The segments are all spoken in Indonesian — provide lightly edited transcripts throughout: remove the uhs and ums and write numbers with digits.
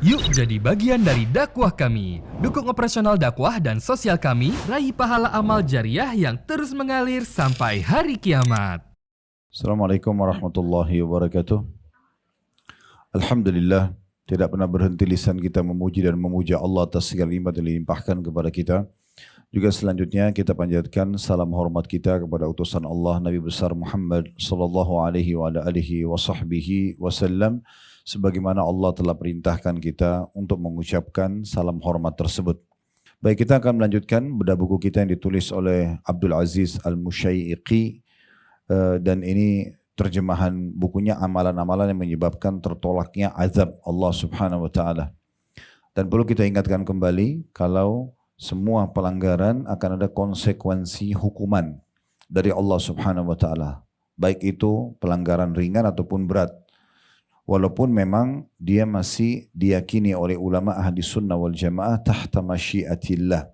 Yuk jadi bagian dari dakwah kami. Dukung operasional dakwah dan sosial kami, raih pahala amal jariah yang terus mengalir sampai hari kiamat. Assalamualaikum warahmatullahi wabarakatuh. Alhamdulillah, tidak pernah berhenti lisan kita memuji dan memuja Allah atas segala nikmat yang dilimpahkan kepada kita. Juga selanjutnya kita panjatkan salam hormat kita kepada utusan Allah Nabi besar Muhammad sallallahu alaihi wa alihi wa sahbihi wasallam, sebagaimana Allah telah perintahkan kita untuk mengucapkan salam hormat tersebut. Baik, kita akan melanjutkan bedah buku kita yang ditulis oleh Abdul Aziz Al-Musyaiqi, dan ini terjemahan bukunya amalan-amalan yang menyebabkan tertolaknya azab Allah subhanahu wa ta'ala. Dan perlu kita ingatkan kembali kalau semua pelanggaran akan ada konsekuensi hukuman dari Allah subhanahu wa ta'ala, baik itu pelanggaran ringan ataupun berat. Walaupun memang dia masih diyakini oleh ulama ahli sunnah wal jamaah tahta masyiatillah,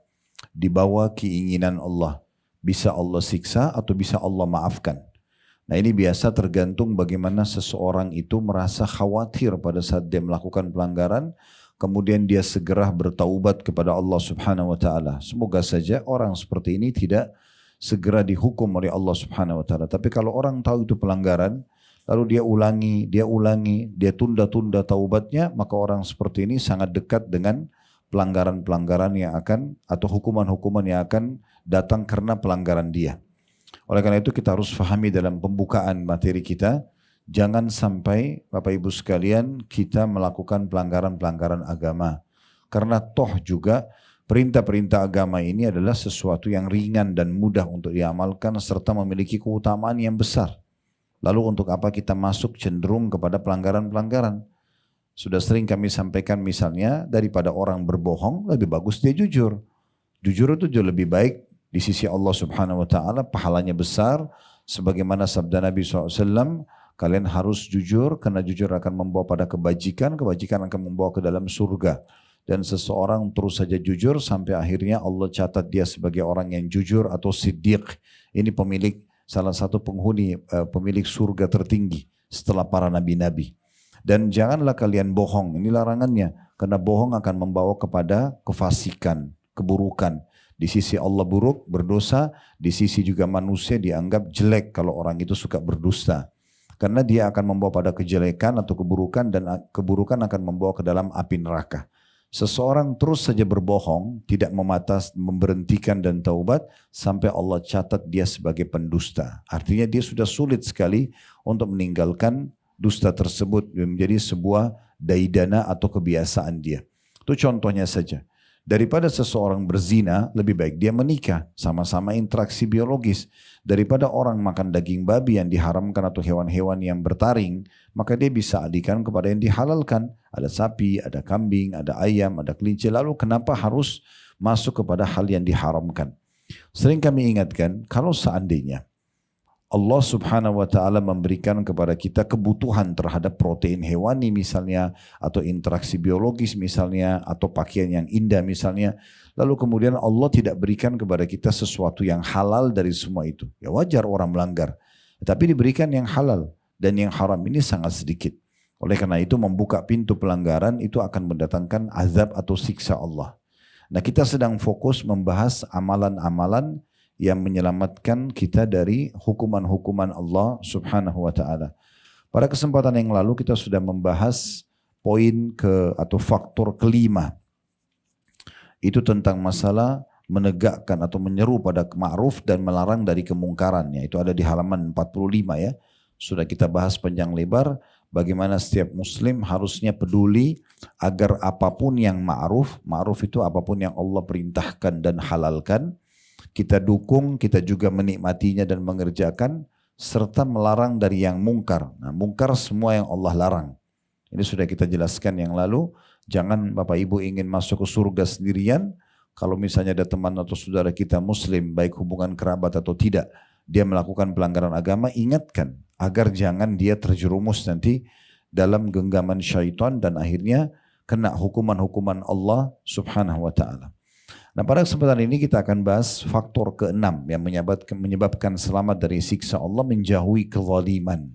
di bawah keinginan Allah. Bisa Allah siksa atau bisa Allah maafkan. Nah, ini biasa tergantung bagaimana seseorang itu merasa khawatir pada saat dia melakukan pelanggaran, kemudian dia segera bertaubat kepada Allah subhanahu wa ta'ala. Semoga saja orang seperti ini tidak segera dihukum oleh Allah subhanahu wa ta'ala. Tapi kalau orang tahu itu pelanggaran, lalu dia ulangi, dia tunda-tunda taubatnya, maka orang seperti ini sangat dekat dengan pelanggaran-pelanggaran yang akan, atau hukuman-hukuman yang akan datang karena pelanggaran dia. Oleh karena itu kita harus fahami dalam pembukaan materi kita, jangan sampai Bapak Ibu sekalian kita melakukan pelanggaran-pelanggaran agama. Karena toh juga perintah-perintah agama ini adalah sesuatu yang ringan dan mudah untuk diamalkan serta memiliki keutamaan yang besar. Lalu untuk apa kita masuk cenderung kepada pelanggaran-pelanggaran? Sudah sering kami sampaikan misalnya, daripada orang berbohong lebih bagus dia jujur. Jujur itu jauh lebih baik di sisi Allah subhanahu wa ta'ala, pahalanya besar. Sebagaimana sabda Nabi SAW, kalian harus jujur karena jujur akan membawa pada kebajikan, kebajikan akan membawa ke dalam surga. Dan seseorang terus saja jujur sampai akhirnya Allah catat dia sebagai orang yang jujur atau siddiq. Ini salah satu penghuni pemilik surga tertinggi setelah para nabi-nabi. Dan janganlah kalian bohong, ini larangannya. Karena bohong akan membawa kepada kefasikan, keburukan. Di sisi Allah buruk, berdosa. Di sisi juga manusia dianggap jelek kalau orang itu suka berdusta. Karena dia akan membawa pada kejelekan atau keburukan, dan keburukan akan membawa ke dalam api neraka. Seseorang terus saja berbohong, tidak memberhentikan dan taubat, sampai Allah catat dia sebagai pendusta. Artinya dia sudah sulit sekali untuk meninggalkan dusta tersebut, menjadi sebuah daidana atau kebiasaan dia. Itu contohnya saja. Daripada seseorang berzina, lebih baik dia menikah, sama-sama interaksi biologis. Daripada orang makan daging babi yang diharamkan atau hewan-hewan yang bertaring, maka dia bisa alihkan kepada yang dihalalkan. Ada sapi, ada kambing, ada ayam, ada kelinci. Lalu kenapa harus masuk kepada hal yang diharamkan? Sering kami ingatkan, kalau seandainya Allah subhanahu wa ta'ala memberikan kepada kita kebutuhan terhadap protein hewani misalnya, atau interaksi biologis misalnya, atau pakaian yang indah misalnya, lalu kemudian Allah tidak berikan kepada kita sesuatu yang halal dari semua itu. Ya wajar orang melanggar, tapi diberikan yang halal, dan yang haram ini sangat sedikit. Oleh karena itu membuka pintu pelanggaran itu akan mendatangkan azab atau siksa Allah. Nah, kita sedang fokus membahas amalan-amalan yang menyelamatkan kita dari hukuman-hukuman Allah subhanahu wa ta'ala. Pada kesempatan yang lalu kita sudah membahas poin atau faktor kelima. Itu tentang masalah menegakkan atau menyeru pada ma'ruf dan melarang dari kemungkaran. Itu ada di halaman 45 ya. Sudah kita bahas panjang lebar bagaimana setiap muslim harusnya peduli agar apapun yang ma'ruf itu apapun yang Allah perintahkan dan halalkan, kita dukung, kita juga menikmatinya dan mengerjakan, serta melarang dari yang mungkar. Nah, mungkar semua yang Allah larang. Ini sudah kita jelaskan yang lalu. Jangan Bapak Ibu ingin masuk ke surga sendirian. Kalau misalnya ada teman atau saudara kita muslim, baik hubungan kerabat atau tidak, dia melakukan pelanggaran agama, ingatkan agar jangan dia terjerumus nanti dalam genggaman syaitan dan akhirnya kena hukuman-hukuman Allah subhanahu wa ta'ala. Nah, pada kesempatan ini kita akan bahas faktor keenam yang menyebabkan selamat dari siksa Allah, menjauhi kezaliman.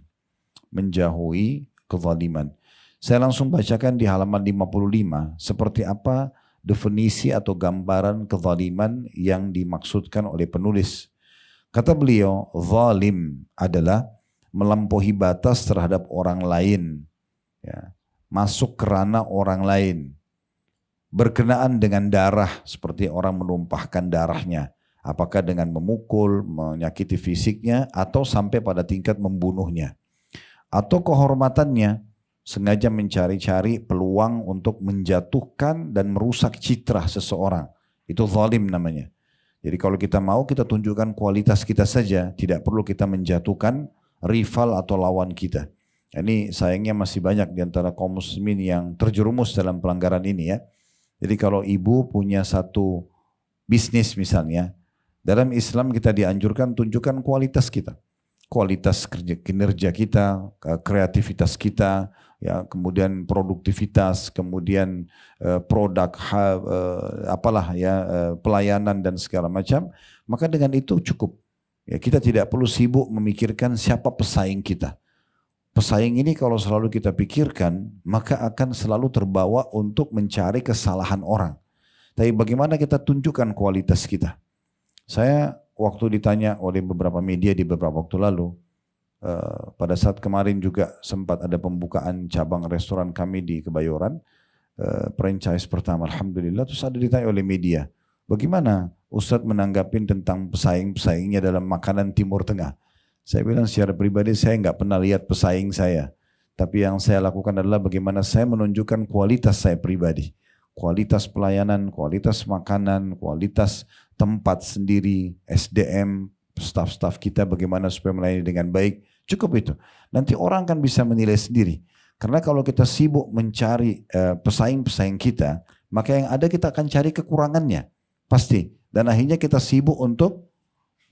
Menjauhi kezaliman. Saya langsung bacakan di halaman 55 seperti apa definisi atau gambaran kezaliman yang dimaksudkan oleh penulis. Kata beliau, zalim adalah melampaui batas terhadap orang lain, ya, masuk ke ranah orang lain, berkenaan dengan darah seperti orang menumpahkan darahnya, apakah dengan memukul, menyakiti fisiknya, atau sampai pada tingkat membunuhnya, atau kehormatannya, sengaja mencari-cari peluang untuk menjatuhkan dan merusak citra seseorang. Itu zalim namanya. Jadi kalau kita mau, kita tunjukkan kualitas kita saja, tidak perlu kita menjatuhkan rival atau lawan kita. Ini sayangnya masih banyak di antara kaum muslimin yang terjerumus dalam pelanggaran ini ya. Jadi kalau ibu punya satu bisnis misalnya, dalam Islam kita dianjurkan tunjukkan kualitas kita. Kualitas kinerja kita, kreativitas kita, ya, kemudian produktivitas, kemudian produk, pelayanan dan segala macam. Maka dengan itu cukup. Ya, kita tidak perlu sibuk memikirkan siapa pesaing kita. Pesaing ini kalau selalu kita pikirkan, maka akan selalu terbawa untuk mencari kesalahan orang. Tapi bagaimana kita tunjukkan kualitas kita? Saya waktu ditanya oleh beberapa media di beberapa waktu lalu, pada saat kemarin juga sempat ada pembukaan cabang restoran kami di Kebayoran, franchise pertama, alhamdulillah. Terus ada ditanya oleh media, bagaimana Ustadz menanggapi tentang pesaing-pesaingnya dalam makanan Timur Tengah? Saya bilang secara pribadi saya nggak pernah lihat pesaing saya, tapi yang saya lakukan adalah bagaimana saya menunjukkan kualitas saya pribadi. Kualitas pelayanan, kualitas makanan, kualitas tempat sendiri, SDM, staf-staf kita bagaimana supaya melayani dengan baik. Cukup itu. Nanti orang kan bisa menilai sendiri. Karena kalau kita sibuk mencari pesaing-pesaing kita, maka yang ada kita akan cari kekurangannya. Pasti. Dan akhirnya kita sibuk untuk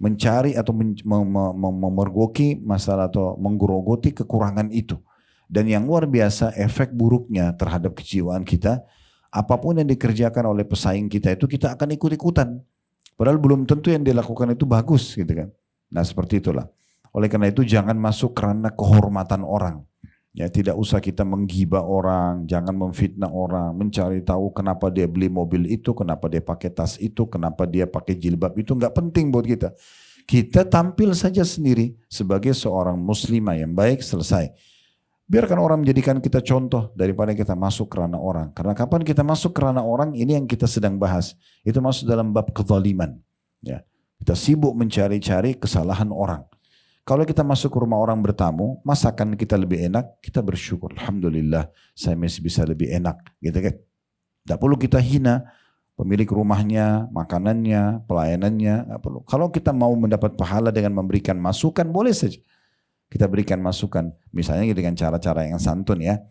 mencari atau memergoki masalah atau menggerogoti kekurangan itu. Dan yang luar biasa efek buruknya terhadap kejiwaan kita, apapun yang dikerjakan oleh pesaing kita itu kita akan ikut-ikutan. Padahal belum tentu yang dilakukan itu bagus gitu kan. Nah seperti itulah. Oleh karena itu jangan masuk karena kehormatan orang. Ya tidak usah kita menggibah orang, jangan memfitnah orang, mencari tahu kenapa dia beli mobil itu, kenapa dia pakai tas itu, kenapa dia pakai jilbab itu, nggak penting buat kita. Kita tampil saja sendiri sebagai seorang muslimah yang baik, selesai. Biarkan orang menjadikan kita contoh daripada kita masuk kerana orang. Karena kapan kita masuk kerana orang, ini yang kita sedang bahas. Itu masuk dalam bab kezaliman. Ya. Kita sibuk mencari-cari kesalahan orang. Kalau kita masuk ke rumah orang bertamu, masakan kita lebih enak, kita bersyukur. Alhamdulillah, saya masih bisa lebih enak. Gitu kan? Tidak perlu kita hina pemilik rumahnya, makanannya, pelayanannya. Tidak perlu. Kalau kita mau mendapat pahala dengan memberikan masukan, boleh saja. Kita berikan masukan. Misalnya dengan cara-cara yang santun ya.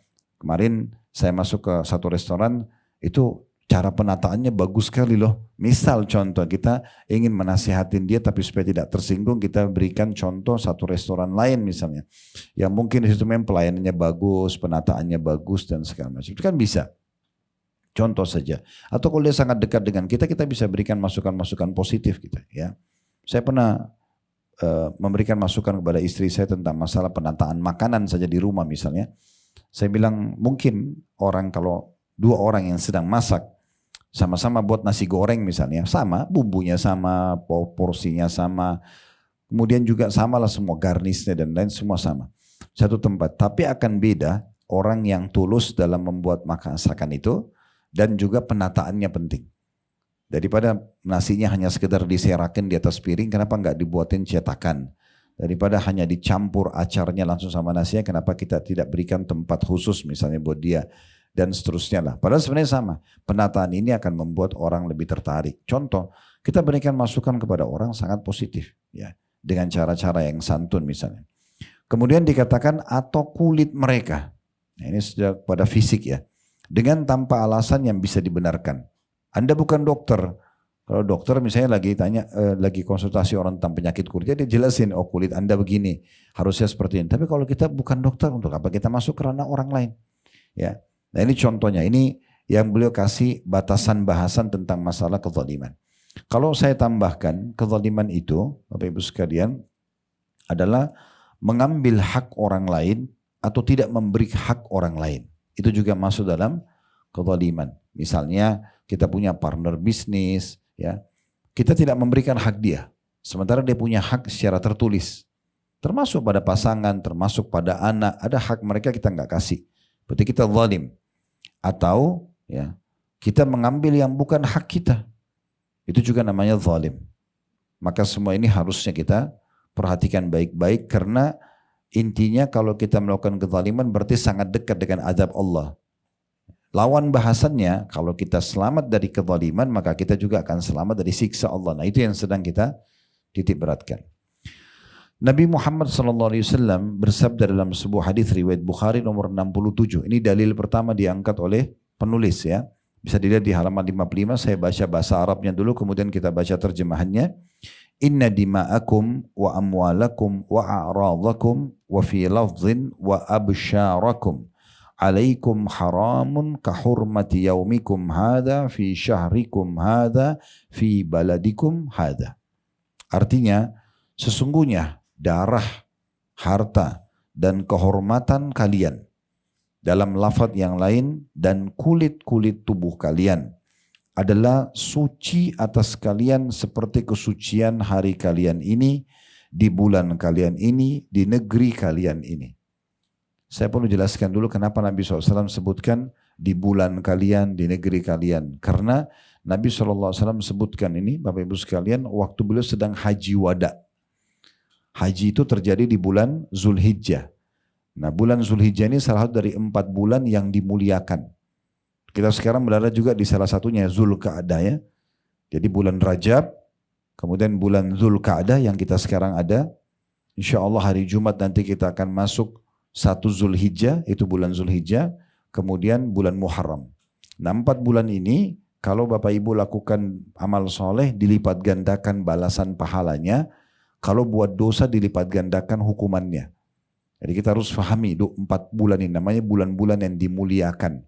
Kemarin saya masuk ke satu restoran, itu cara penataannya bagus sekali loh. Misal contoh kita ingin menasihatin dia tapi supaya tidak tersinggung, kita berikan contoh satu restoran lain misalnya. Yang mungkin di situ memang pelayanannya bagus, penataannya bagus dan segala macam. Itu kan bisa. Contoh saja. Atau kalau dia sangat dekat dengan kita, kita bisa berikan masukan-masukan positif gitu ya. Saya pernah memberikan masukan kepada istri saya tentang masalah penataan makanan saja di rumah misalnya. Saya bilang mungkin kalau dua orang yang sedang masak, sama-sama buat nasi goreng misalnya, sama, bumbunya sama, porsinya sama, kemudian juga samalah semua garnisnya dan lain semua sama. Satu tempat, tapi akan beda orang yang tulus dalam membuat masakan itu dan juga penataannya penting. Daripada nasinya hanya sekedar diserakin di atas piring, kenapa nggak dibuatin cetakan? Daripada hanya dicampur acarnya langsung sama nasinya, kenapa kita tidak berikan tempat khusus misalnya buat dia? Dan seterusnya lah. Padahal sebenarnya sama. Penataan ini akan membuat orang lebih tertarik. Contoh, kita berikan masukan kepada orang sangat positif. Ya, dengan cara-cara yang santun misalnya. Kemudian dikatakan atau kulit mereka. Nah, ini sudah pada fisik ya. Dengan tanpa alasan yang bisa dibenarkan. Anda bukan dokter. Kalau dokter misalnya lagi konsultasi orang tentang penyakit kulit, dia jelasin, oh kulit Anda begini, harusnya seperti ini. Tapi kalau kita bukan dokter, untuk apa kita masuk ke ranah orang lain? Ya. Nah ini contohnya, ini yang beliau kasih batasan bahasan tentang masalah kezaliman. Kalau saya tambahkan, kezaliman itu, Bapak Ibu sekalian, adalah mengambil hak orang lain atau tidak memberi hak orang lain. Itu juga masuk dalam kezaliman. Misalnya kita punya partner bisnis, ya, kita tidak memberikan hak dia, sementara dia punya hak secara tertulis, termasuk pada pasangan, termasuk pada anak, ada hak mereka kita nggak kasih, berarti kita zalim. Atau ya kita mengambil yang bukan hak kita, itu juga namanya zalim. Maka semua ini harusnya kita perhatikan baik-baik, karena intinya kalau kita melakukan kezaliman berarti sangat dekat dengan azab Allah. Lawan bahasannya, kalau kita selamat dari kezaliman, maka kita juga akan selamat dari siksa Allah. Nah, itu yang sedang kita titik beratkan. Nabi Muhammad SAW bersabda dalam sebuah hadis riwayat Bukhari nomor 67. Ini dalil pertama diangkat oleh penulis, ya. Bisa dilihat di halaman 55. Saya baca bahasa Arabnya dulu, kemudian kita baca terjemahannya. Inna dima'akum wa amwalakum wa a'radakum wa fi lafzin wa absyarakum alaikum haramun kahurmati yaumikum hadha fi syahrikum hadha fi baladikum hadha. Artinya, sesungguhnya darah, harta, dan kehormatan kalian dalam lafaz yang lain dan kulit-kulit tubuh kalian adalah suci atas kalian seperti kesucian hari kalian ini, di bulan kalian ini, di negeri kalian ini. Saya perlu jelaskan dulu kenapa Nabi SAW sebutkan di bulan kalian, di negeri kalian. Karena Nabi SAW sebutkan ini, Bapak Ibu sekalian, waktu beliau sedang haji wada. Haji itu terjadi di bulan Zulhijjah. Nah, bulan Zulhijjah ini salah satu dari 4 bulan yang dimuliakan. Kita sekarang berada juga di salah satunya Zulqa'dah, ya. Jadi bulan Rajab, kemudian bulan Zulqa'dah yang kita sekarang ada. Insya Allah hari Jumat nanti kita akan masuk 1 Zulhijjah, itu bulan Zulhijjah, kemudian bulan Muharram. Nah, 4 bulan ini kalau Bapak Ibu lakukan amal soleh dilipat gandakan balasan pahalanya, kalau buat dosa dilipat gandakan hukumannya. Jadi kita harus fahami 4 bulan ini namanya bulan-bulan yang dimuliakan.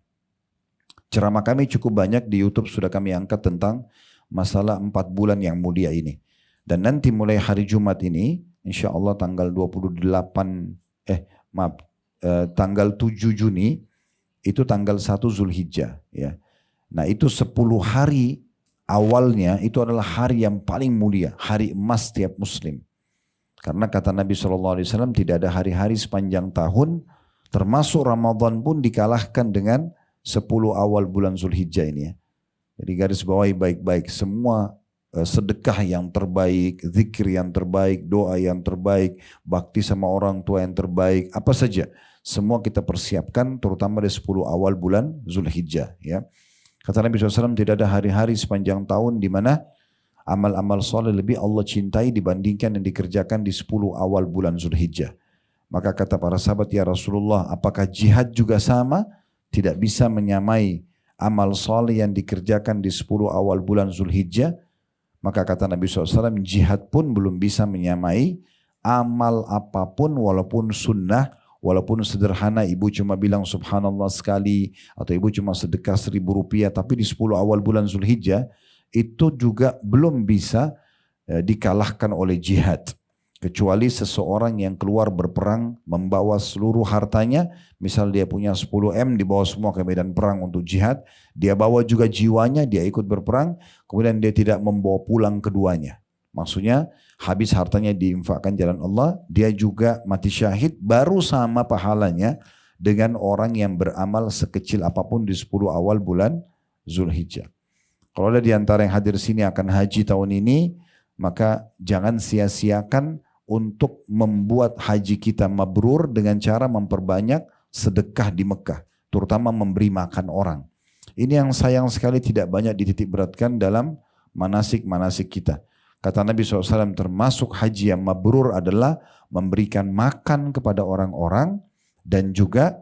Ceramah kami cukup banyak di YouTube, sudah kami angkat tentang masalah 4 bulan yang mulia ini. Dan nanti mulai hari Jumat ini, insya Allah tanggal 7 Juni, itu tanggal 1 Zulhijjah. Ya. Nah, itu 10 hari awalnya itu adalah hari yang paling mulia, hari emas setiap muslim. Karena kata Nabi SAW tidak ada hari-hari sepanjang tahun, termasuk Ramadan pun dikalahkan dengan 10 awal bulan Zulhijjah ini, ya. Jadi garis bawahi baik-baik, semua sedekah yang terbaik, zikir yang terbaik, doa yang terbaik, bakti sama orang tua yang terbaik, apa saja, semua kita persiapkan terutama di 10 awal bulan Zulhijjah, ya. Kata Nabi SAW tidak ada hari-hari sepanjang tahun di mana amal-amal soleh lebih Allah cintai dibandingkan yang dikerjakan di 10 awal bulan Zulhijjah. Maka kata para sahabat, ya Rasulullah, apakah jihad juga sama? Tidak bisa menyamai amal soleh yang dikerjakan di 10 awal bulan Zulhijjah. Maka kata Nabi SAW, jihad pun belum bisa menyamai amal apapun walaupun sunnah, walaupun sederhana, ibu cuma bilang subhanallah sekali, atau ibu cuma sedekah Rp1.000, tapi di 10 awal bulan Zulhijjah, itu juga belum bisa dikalahkan oleh jihad. Kecuali seseorang yang keluar berperang membawa seluruh hartanya, misal dia punya 10 M dibawa semua ke medan perang untuk jihad, dia bawa juga jiwanya, dia ikut berperang, kemudian dia tidak membawa pulang keduanya. Maksudnya habis hartanya diinfakkan jalan Allah, dia juga mati syahid, baru sama pahalanya dengan orang yang beramal sekecil apapun di 10 awal bulan Zulhijjah. Kalau ada di antara yang hadir sini akan haji tahun ini, maka jangan sia-siakan untuk membuat haji kita mabrur dengan cara memperbanyak sedekah di Mekah, terutama memberi makan orang. Ini yang sayang sekali tidak banyak dititik beratkan dalam manasik-manasik kita. Kata Nabi SAW, termasuk haji yang mabrur adalah memberikan makan kepada orang-orang dan juga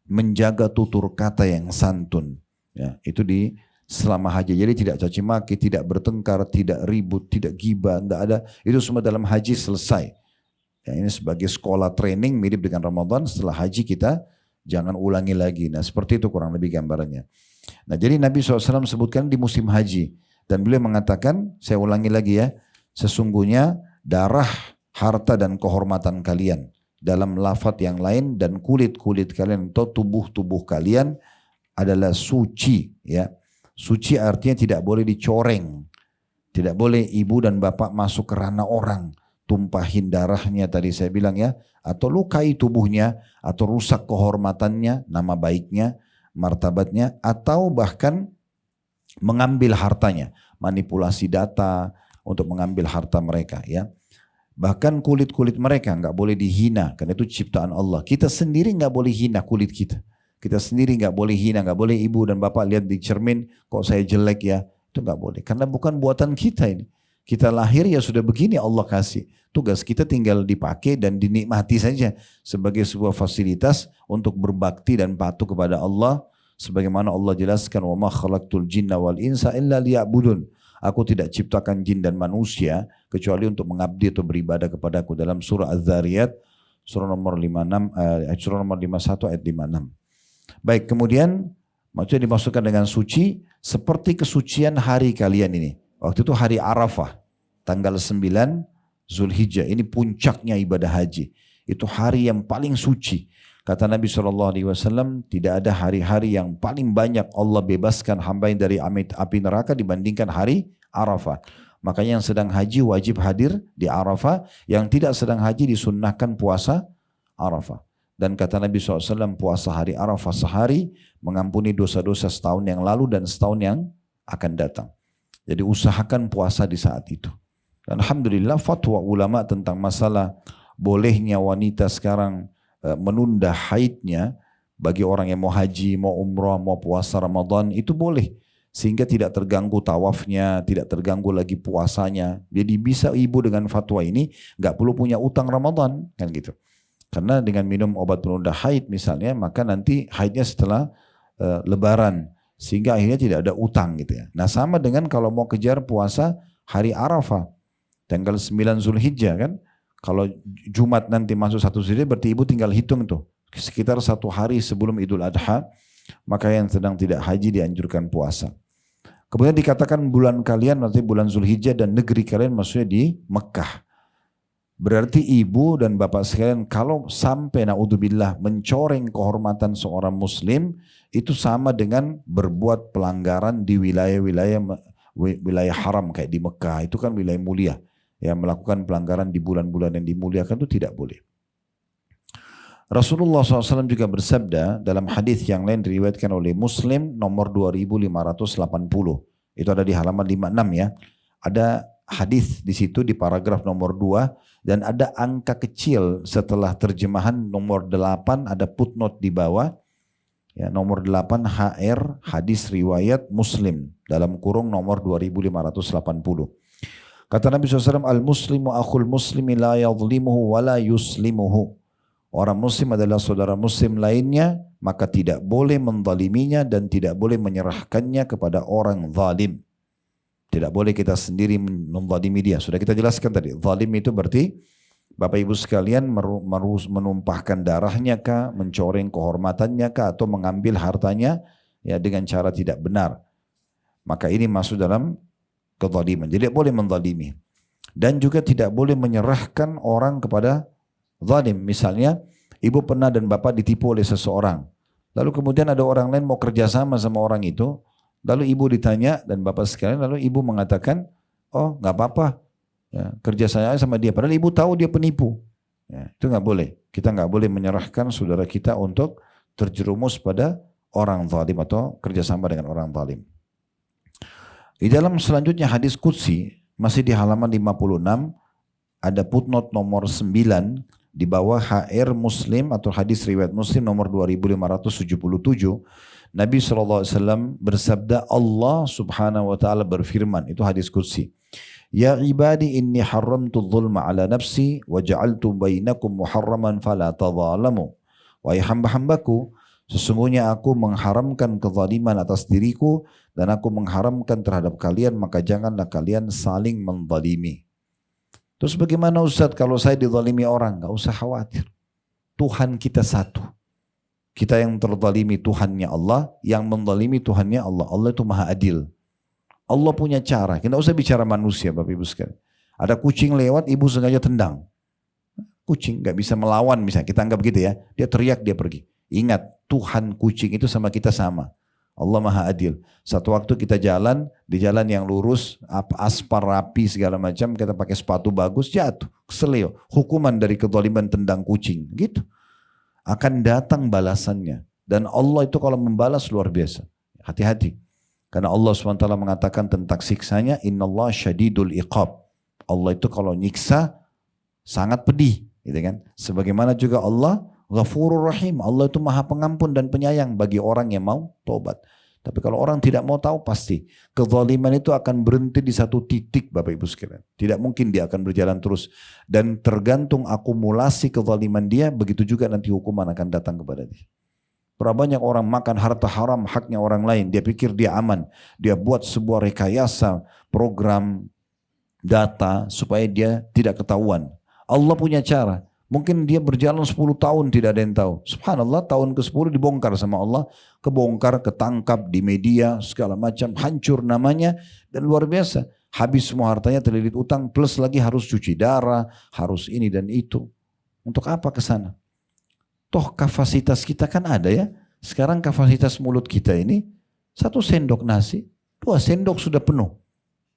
menjaga tutur kata yang santun. Ya, itu di selama haji. Jadi tidak caci maki, tidak bertengkar, tidak ribut, tidak ghibah, tidak ada. Itu semua dalam haji selesai. Ya, ini sebagai sekolah training mirip dengan Ramadan. Setelah haji kita jangan ulangi lagi. Nah, seperti itu kurang lebih gambarannya. Nah, jadi Nabi SAW sebutkan di musim haji. Dan beliau mengatakan, saya ulangi lagi ya, sesungguhnya darah, harta dan kehormatan kalian dalam lafaz yang lain, dan kulit-kulit kalian atau tubuh-tubuh kalian adalah suci, ya. Suci artinya tidak boleh dicoreng. Tidak boleh ibu dan bapak masuk ke ranah orang, tumpahin darahnya tadi saya bilang ya, atau lukai tubuhnya, atau rusak kehormatannya, nama baiknya, martabatnya, atau bahkan mengambil hartanya, manipulasi data untuk mengambil harta mereka, ya. Bahkan kulit-kulit mereka nggak boleh dihina, karena itu ciptaan Allah. Kita sendiri nggak boleh hina kulit kita. Kita sendiri nggak boleh hina, nggak boleh ibu dan bapak lihat di cermin, kok saya jelek ya, itu nggak boleh. Karena bukan buatan kita ini. Kita lahir ya sudah begini Allah kasih. Tugas kita tinggal dipakai dan dinikmati saja sebagai sebuah fasilitas untuk berbakti dan patuh kepada Allah. Sebagaimana Allah jelaskan, wa ma khalaqtul jinna wal insa illa liya'budun. Aku tidak ciptakan jin dan manusia kecuali untuk mengabdi atau beribadah kepadaku, dalam surah Az-Zariyat surah nomor 56 surah nomor 51 ayat 56. Baik, kemudian maksudnya dimasukkan dengan suci seperti kesucian hari kalian ini. Waktu itu hari Arafah tanggal 9 Zulhijjah, ini puncaknya ibadah haji. Itu hari yang paling suci. Kata Nabi SAW, tidak ada hari-hari yang paling banyak Allah bebaskan hamba dari api neraka dibandingkan hari Arafah. Makanya yang sedang haji wajib hadir di Arafah, yang tidak sedang haji disunnahkan puasa Arafah. Dan kata Nabi SAW, puasa hari Arafah sehari mengampuni dosa-dosa setahun yang lalu dan setahun yang akan datang. Jadi usahakan puasa di saat itu. Dan alhamdulillah fatwa ulama tentang masalah bolehnya wanita sekarang menunda haidnya bagi orang yang mau haji, mau umrah, mau puasa Ramadan, itu boleh. Sehingga tidak terganggu tawafnya, tidak terganggu lagi puasanya. Jadi bisa ibu dengan fatwa ini gak perlu punya utang Ramadan, kan gitu. Karena dengan minum obat penunda haid misalnya, maka nanti haidnya setelah lebaran. Sehingga akhirnya tidak ada utang gitu ya. Nah sama dengan kalau mau kejar puasa hari Arafah, tanggal 9 Zulhijjah kan. Kalau Jumat nanti masuk 1 Zulhijjah, berarti ibu tinggal hitung tuh. Sekitar 1 hari sebelum Idul Adha, maka yang sedang tidak haji dianjurkan puasa. Kemudian dikatakan bulan kalian, nanti bulan Zulhijjah, dan negeri kalian maksudnya di Mekah. Berarti ibu dan bapak sekalian kalau sampai naudzubillah mencoreng kehormatan seorang muslim, itu sama dengan berbuat pelanggaran di wilayah haram kayak di Mekah. Itu kan wilayah mulia. Yang melakukan pelanggaran di bulan-bulan yang dimuliakan itu tidak boleh. Rasulullah SAW juga bersabda dalam hadis yang lain diriwayatkan oleh Muslim nomor 2580. Itu ada di halaman 56 ya. Ada hadis di situ di paragraf nomor 2 dan ada angka kecil setelah terjemahan nomor 8, ada footnote di bawah. Ya, nomor 8 HR hadis riwayat Muslim dalam kurung nomor 2580. Kata Nabi SAW, al-muslimu akhul muslimi la yadhlimuhu wa la yuslimuhu. Orang muslim adalah saudara muslim lainnya, maka tidak boleh menzaliminya dan tidak boleh menyerahkannya kepada orang zalim. Tidak boleh kita sendiri menzalimi dia. Sudah kita jelaskan tadi, zalim itu berarti Bapak Ibu sekalian menumpahkan darahnya kah, mencoreng kehormatannya kah, atau mengambil hartanya ya dengan cara tidak benar. Maka ini masuk dalam kezaliman. Jadi tidak boleh menzalimi. Dan juga tidak boleh menyerahkan orang kepada zalim. Misalnya ibu pernah dan bapak ditipu oleh seseorang. Lalu kemudian ada orang lain mau kerjasama sama orang itu. Lalu ibu ditanya dan bapak sekalian, lalu ibu mengatakan, oh nggak apa-apa, ya, kerja saya sama dia. Padahal ibu tahu dia penipu. Ya, itu nggak boleh. Kita nggak boleh menyerahkan saudara kita untuk terjerumus pada orang zalim atau kerjasama dengan orang zalim. Di dalam selanjutnya hadis Qudsi, masih di halaman 56, ada footnote nomor 9 di bawah HR Muslim atau hadis riwayat Muslim nomor 2577. Nabi SAW bersabda, Allah subhanahu wa ta'ala berfirman, itu hadis Qudsi. Ya ibadi inni haramtu dhulma ala nafsi wa ja'altu bainakum muharraman fala tadhalamu. Wahai hamba-hambaku, sesungguhnya aku mengharamkan kezaliman atas diriku dan aku mengharamkan terhadap kalian, maka janganlah kalian saling menzalimi. Terus bagaimana Ustaz kalau saya dizalimi orang? Gak usah khawatir. Tuhan kita satu. Kita yang terzalimi Tuhannya Allah, yang menzalimi Tuhannya Allah. Allah itu maha adil. Allah punya cara. Kita usah bicara manusia Bapak Ibu sekalian. Ada kucing lewat, ibu sengaja tendang. Kucing nggak bisa melawan misalnya, kita anggap gitu ya. Dia teriak, dia pergi. Ingat, Tuhan kucing itu sama kita sama. Allah Maha Adil. Satu waktu kita jalan, di jalan yang lurus, aspal rapi segala macam, kita pakai sepatu bagus, jatuh, keselio. Hukuman dari kezaliman tendang kucing, gitu. Akan datang balasannya. Dan Allah itu kalau membalas luar biasa. Hati-hati. Karena Allah SWT mengatakan tentang siksanya, Innallaha syadidul iqab. Allah itu kalau nyiksa, sangat pedih. Gitu kan? Sebagaimana juga Allah Ghafurur Rahim. Allah itu maha pengampun dan penyayang bagi orang yang mau tobat. Tapi kalau orang tidak mau tahu, pasti kezaliman itu akan berhenti di satu titik, Bapak Ibu sekalian. Tidak mungkin dia akan berjalan terus. Dan tergantung akumulasi kezaliman dia, begitu juga nanti hukuman akan datang kepada dia. Berapa banyak orang makan harta haram haknya orang lain. Dia pikir dia aman. Dia buat sebuah rekayasa program data supaya dia tidak ketahuan. Allah punya cara. Mungkin dia berjalan 10 tahun tidak ada yang tahu. Subhanallah, tahun ke-10 dibongkar sama Allah. Kebongkar, ketangkap di media, segala macam. Hancur namanya dan luar biasa. Habis semua hartanya, terlilit utang. Plus lagi harus cuci darah, harus ini dan itu. Untuk apa ke sana? Toh kapasitas kita kan ada ya. Sekarang kapasitas mulut kita ini 1 sendok nasi, 2 sendok sudah penuh.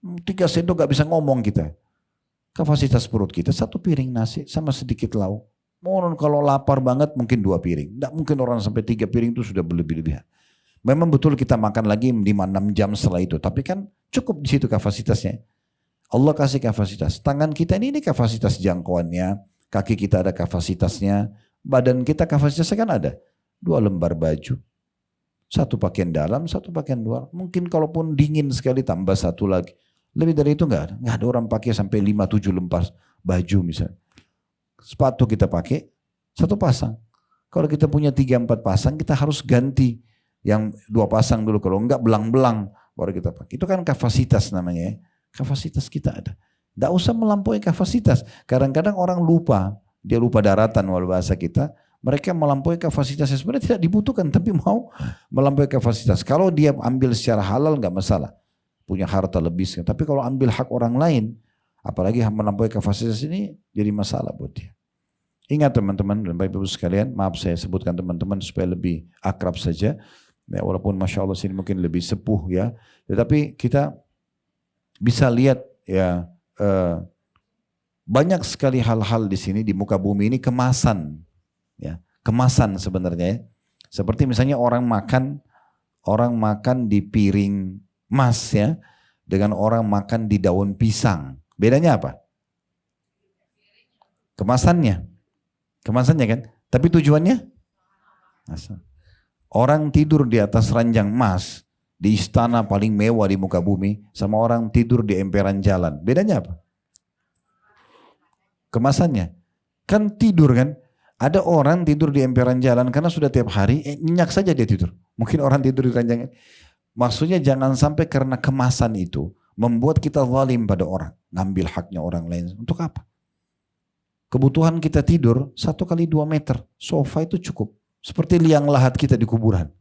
3 sendok gak bisa ngomong kita. Kapasitas perut kita 1 piring nasi sama sedikit lauk. Mohon kalau lapar banget mungkin 2 piring. Tidak mungkin orang sampai 3 piring itu sudah berlebih-lebihan. Memang betul kita makan lagi 5-6 jam setelah itu. Tapi kan cukup di situ kapasitasnya. Allah kasih kapasitas. Tangan kita ini kapasitas jangkauannya. Kaki kita ada kapasitasnya. Badan kita kapasitasnya kan ada. 2 lembar baju. 1 pakaian dalam, 1 pakaian luar. Mungkin kalaupun dingin sekali tambah 1 lagi. Lebih dari itu enggak ada. Enggak ada orang pakai sampai 5-7 lembar baju misalnya. Sepatu kita pakai 1 pasang. Kalau kita punya 3-4 pasang kita harus ganti. Yang 2 pasang dulu. Kalau enggak belang-belang baru kita pakai. Itu kan kapasitas namanya ya. Kapasitas kita ada. Enggak usah melampaui kapasitas. Kadang-kadang orang lupa. Dia lupa daratan walau bahasa kita. Mereka melampaui kapasitasnya. Sebenarnya tidak dibutuhkan tapi mau melampaui kapasitas. Kalau dia ambil secara halal enggak masalah. Punya harta lebih. Tapi kalau ambil hak orang lain, apalagi melampaui kapasitas ini jadi masalah buat dia. Ingat teman-teman dan Bapak Ibu sekalian, maaf saya sebutkan teman-teman supaya lebih akrab saja. Ya, walaupun Masya Allah sini mungkin lebih sepuh ya. Tetapi kita bisa lihat ya banyak sekali hal-hal di sini di muka bumi ini kemasan. Ya, kemasan sebenarnya ya. Seperti misalnya orang makan di piring emas ya, dengan orang makan di daun pisang. Bedanya apa? Kemasannya kan. Tapi tujuannya? Orang tidur di atas ranjang emas, di istana paling mewah di muka bumi, sama orang tidur di emperan jalan. Bedanya apa? Kemasannya. Kan tidur kan. Ada orang tidur di emperan jalan karena sudah tiap hari, nyenyak saja dia tidur. Mungkin orang tidur di ranjang. Maksudnya jangan sampai karena kemasan itu membuat kita zalim pada orang. Ngambil haknya orang lain. Untuk apa? Kebutuhan kita tidur 1 kali 2 meter. Sofa itu cukup. Seperti liang lahat kita di kuburan.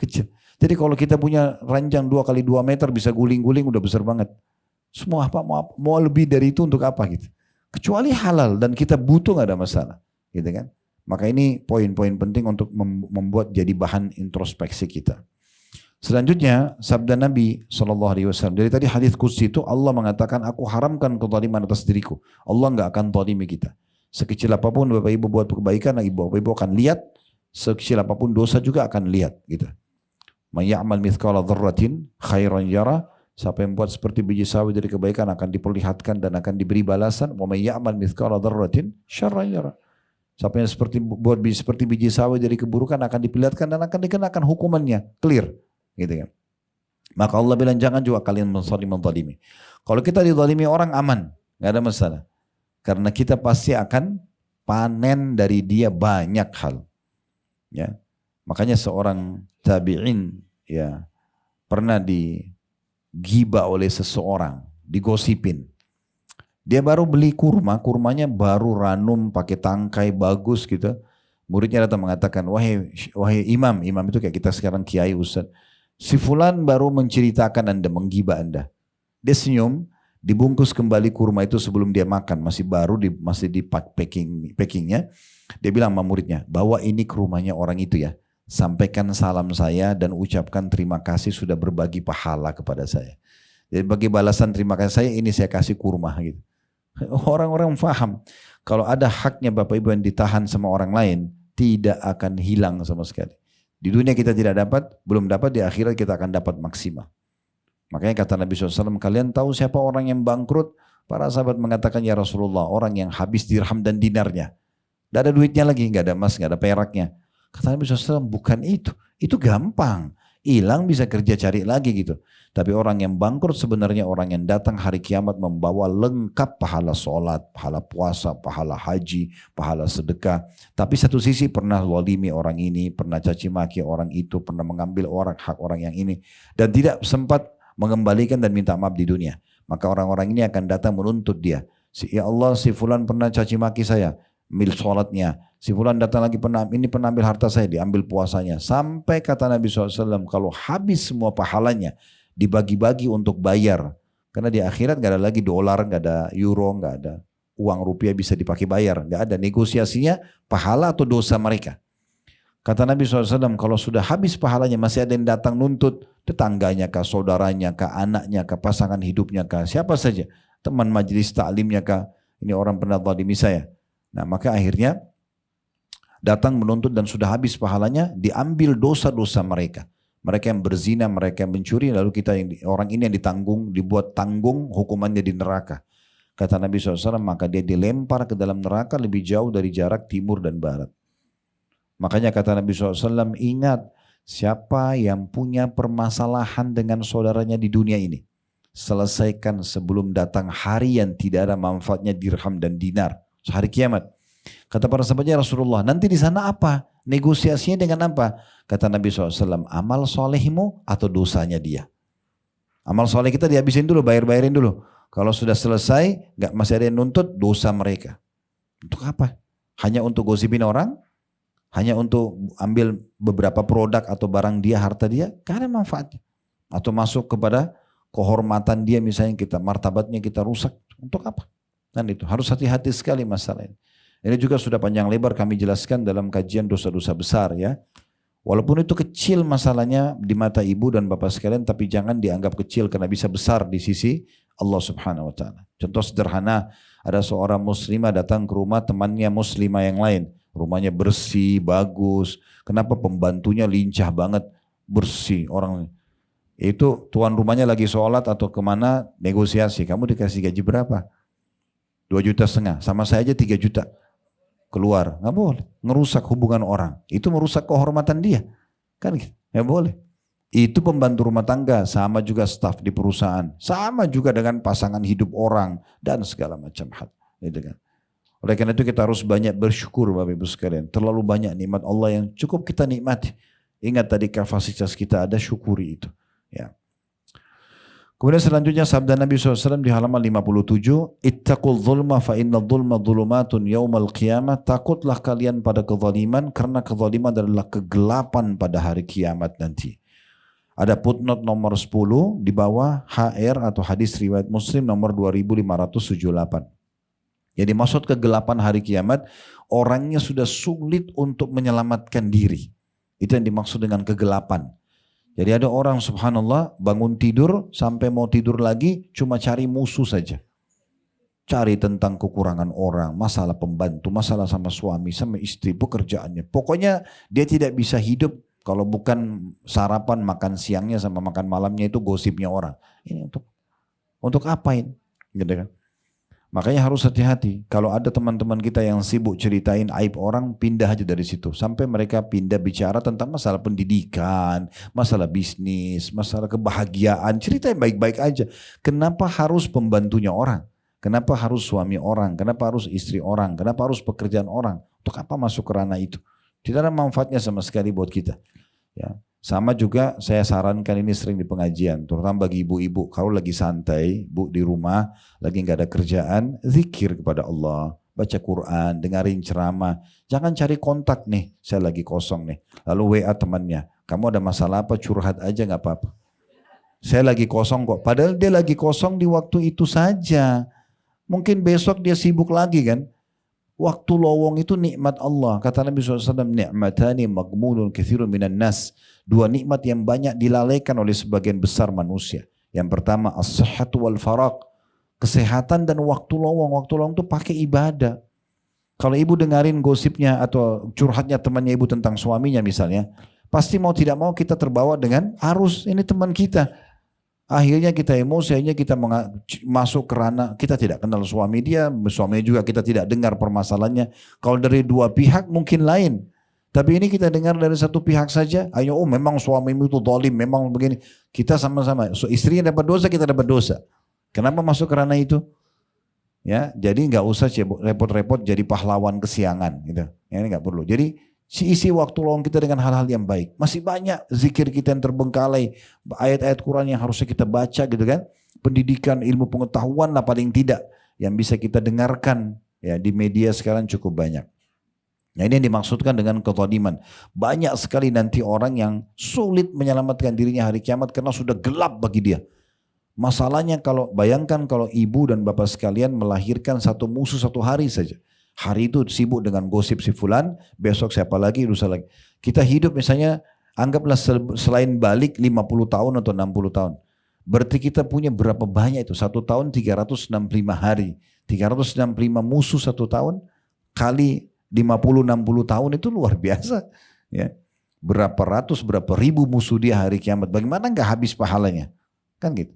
Kecil. Jadi kalau kita punya ranjang 2 kali 2 meter bisa guling-guling udah besar banget. Semua apa mau lebih dari itu untuk apa gitu. Kecuali halal dan kita butuh gak ada masalah. Gitu kan. Maka ini poin-poin penting untuk membuat jadi bahan introspeksi kita. Selanjutnya sabda Nabi SAW. Dari tadi hadis qudsi itu Allah mengatakan aku haramkan kezaliman atas diriku. Allah enggak akan zalimi kita. Sekecil apapun Bapak Ibu buat kebaikan, Bapak Ibu akan lihat. Sekecil apapun dosa juga akan lihat. Gitu. Man ya'mal mithqala dzarratin khairan yara. Siapa yang buat seperti biji sawi dari kebaikan akan diperlihatkan dan akan diberi balasan. Wa man ya'mal mithqala dzarratin syarran yara. Siapa yang buat seperti biji sawi dari keburukan akan diperlihatkan dan akan dikenakan hukumannya. Clear. Gitu kan. Maka Allah bilang jangan juga kalian menzalimi. Kalau kita dizalimi orang aman, nggak ada masalah. Karena kita pasti akan panen dari dia banyak hal. Ya. Makanya seorang tabi'in ya pernah digibah oleh seseorang, digosipin. Dia baru beli kurmanya baru ranum pakai tangkai bagus gitu. Muridnya datang mengatakan, wahai imam itu kayak kita sekarang kiai ustaz. Si fulan baru menceritakan Anda, menggibah Anda. Dia senyum, dibungkus kembali kurma itu sebelum dia makan, masih baru, masih di packingnya. Dia bilang sama muridnya, bawa ini ke rumahnya orang itu ya, sampaikan salam saya dan ucapkan terima kasih sudah berbagi pahala kepada saya. Jadi bagi balasan terima kasih saya, ini saya kasih kurma gitu. Orang-orang paham, kalau ada haknya Bapak Ibu yang ditahan sama orang lain, tidak akan hilang sama sekali. Di dunia kita tidak dapat, belum dapat, di akhirat kita akan dapat maksimal. Makanya kata Nabi SAW, kalian tahu siapa orang yang bangkrut? Para sahabat mengatakan, ya Rasulullah, orang yang habis dirham dan dinarnya. Tidak ada duitnya lagi, nggak ada emas, nggak ada peraknya. Kata Nabi SAW, bukan itu gampang. Hilang bisa kerja cari lagi gitu. Tapi orang yang bangkrut sebenarnya orang yang datang hari kiamat membawa lengkap pahala sholat, pahala puasa, pahala haji, pahala sedekah. Tapi satu sisi pernah zalimi orang ini, pernah caci maki orang itu, pernah mengambil hak orang yang ini. Dan tidak sempat mengembalikan dan minta maaf di dunia. Maka orang-orang ini akan datang menuntut dia. Ya Allah, si fulan pernah caci maki saya, ambil sholatnya. Si fulan datang lagi pernah ambil harta saya, diambil puasanya. Sampai kata Nabi SAW, kalau habis semua pahalanya, dibagi-bagi untuk bayar. Karena di akhirat gak ada lagi dolar, gak ada euro, gak ada uang rupiah bisa dipakai bayar. Gak ada negosiasinya pahala atau dosa mereka. Kata Nabi SAW, kalau sudah habis pahalanya masih ada yang datang nuntut, tetangganya kah, saudaranya kah, anaknya kah, pasangan hidupnya kah, siapa saja, teman majelis taklimnya kah, ini orang pernah zalimi saya. Nah maka akhirnya datang menuntut dan sudah habis pahalanya, diambil dosa-dosa mereka. Mereka yang berzina, mereka yang mencuri, lalu orang ini yang ditanggung, dibuat tanggung hukumannya di neraka. Kata Nabi SAW, maka dia dilempar ke dalam neraka lebih jauh dari jarak timur dan barat. Makanya kata Nabi SAW, ingat siapa yang punya permasalahan dengan saudaranya di dunia ini, selesaikan sebelum datang hari yang tidak ada manfaatnya dirham dan dinar, hari kiamat. Kata para sahabatnya, Rasulullah, nanti di sana apa? Negosiasinya dengan apa? Kata Nabi SAW, amal solehmu atau dosanya dia. Amal soleh kita dihabisin dulu, bayarin dulu. Kalau sudah selesai, masih ada yang nuntut, dosa mereka. Untuk apa? Hanya untuk gosipin orang? Hanya untuk ambil beberapa produk atau barang dia, harta dia, gak ada manfaatnya. Atau masuk kepada kehormatan dia, misalnya martabatnya kita rusak, untuk apa? Dan itu harus hati-hati sekali masalah ini. Ini juga sudah panjang lebar kami jelaskan dalam kajian dosa-dosa besar ya. Walaupun itu kecil masalahnya di mata ibu dan bapak sekalian, tapi jangan dianggap kecil karena bisa besar di sisi Allah Subhanahu Wa Taala. Contoh sederhana, ada seorang muslimah datang ke rumah temannya muslimah yang lain. Rumahnya bersih, bagus. Kenapa pembantunya lincah banget, bersih orang. Itu tuan rumahnya lagi sholat atau kemana negosiasi. Kamu dikasih gaji berapa? 2,5 juta. Sama saya aja 3 juta. Keluar, nggak boleh. Ngerusak hubungan orang. Itu merusak kehormatan dia. Kan nggak boleh. Itu pembantu rumah tangga. Sama juga staf di perusahaan. Sama juga dengan pasangan hidup orang. Dan segala macam hal. Gitu kan. Oleh karena itu kita harus banyak bersyukur Bapak Ibu sekalian. Terlalu banyak nikmat Allah yang cukup kita nikmati. Ingat tadi kapasitas kita ada, syukuri itu. Ya. Kemudian selanjutnya sabda Nabi SAW di halaman 57. Ittaqul zulma fa inna zulma zulumatun yaumal qiyamah. Takutlah kalian pada kezaliman karena kezaliman adalah kegelapan pada hari kiamat nanti. Ada footnote nomor 10 di bawah HR atau hadis riwayat Muslim nomor 2578. Jadi maksud kegelapan hari kiamat, orangnya sudah sulit untuk menyelamatkan diri. Itu yang dimaksud dengan kegelapan. Jadi ada orang subhanallah bangun tidur sampai mau tidur lagi cuma cari musuh saja. Cari tentang kekurangan orang, masalah pembantu, masalah sama suami, sama istri, pekerjaannya. Pokoknya dia tidak bisa hidup kalau bukan sarapan, makan siangnya sama makan malamnya itu gosipnya orang. Ini untuk apain? Gitu kan? Makanya harus hati-hati. Kalau ada teman-teman kita yang sibuk ceritain aib orang, pindah aja dari situ. Sampai mereka pindah bicara tentang masalah pendidikan, masalah bisnis, masalah kebahagiaan. Cerita yang baik-baik aja. Kenapa harus pembantunya orang? Kenapa harus suami orang? Kenapa harus istri orang? Kenapa harus pekerjaan orang? Untuk apa masuk ke ranah itu? Tidak ada manfaatnya sama sekali buat kita. Ya. Sama juga saya sarankan ini sering di pengajian, terutama bagi ibu-ibu. Kalau lagi santai, bu di rumah, lagi nggak ada kerjaan, zikir kepada Allah, baca Quran, dengerin ceramah. Jangan cari kontak nih, saya lagi kosong nih. Lalu WA temannya, kamu ada masalah apa? Curhat aja nggak apa-apa. Saya lagi kosong kok. Padahal dia lagi kosong di waktu itu saja. Mungkin besok dia sibuk lagi kan. Waktu lowong itu nikmat Allah. Kata Nabi SAW, ni'matani maghmunun katsirun minan nas. Dua nikmat yang banyak dilalaikan oleh sebagian besar manusia. Yang pertama, as-sihhatu wal faraq. Kesehatan dan waktu lowong. Waktu lowong itu pakai ibadah. Kalau ibu dengarin gosipnya atau curhatnya temannya ibu tentang suaminya misalnya, pasti mau tidak mau kita terbawa dengan arus, ini teman kita. Akhirnya kita emosi, akhirnya kita masuk ke ranah, kita tidak kenal suami dia, suami juga kita tidak dengar permasalahannya. Kalau dari dua pihak mungkin lain. Tapi ini kita dengar dari satu pihak saja, ayo oh memang suamimu itu zalim, memang begini. Kita sama-sama, so, istrinya dapat dosa, kita dapat dosa. Kenapa masuk ke ranah itu? Ya, jadi nggak usah repot-repot jadi pahlawan kesiangan gitu. Ya, ini nggak perlu. Jadi isi waktu luang kita dengan hal-hal yang baik. Masih banyak zikir kita yang terbengkalai, ayat-ayat Quran yang harusnya kita baca gitu kan. Pendidikan, ilmu pengetahuan lah paling tidak yang bisa kita dengarkan ya di media sekarang cukup banyak. Nah ini yang dimaksudkan dengan kezaliman. Banyak sekali nanti orang yang sulit menyelamatkan dirinya hari kiamat karena sudah gelap bagi dia. Masalahnya kalau bayangkan kalau ibu dan bapak sekalian melahirkan satu musuh satu hari saja. Hari itu sibuk dengan gosip si fulan, besok siapa lagi, lusa lagi. Kita hidup misalnya anggaplah selain balik 50 tahun atau 60 tahun. Berarti kita punya berapa banyak itu? Satu tahun 365 hari. 365 musuh satu tahun kali 50-60 tahun itu luar biasa. Ya. Berapa ratus, berapa ribu musuh dia hari kiamat. Bagaimana nggak habis pahalanya? Kan gitu.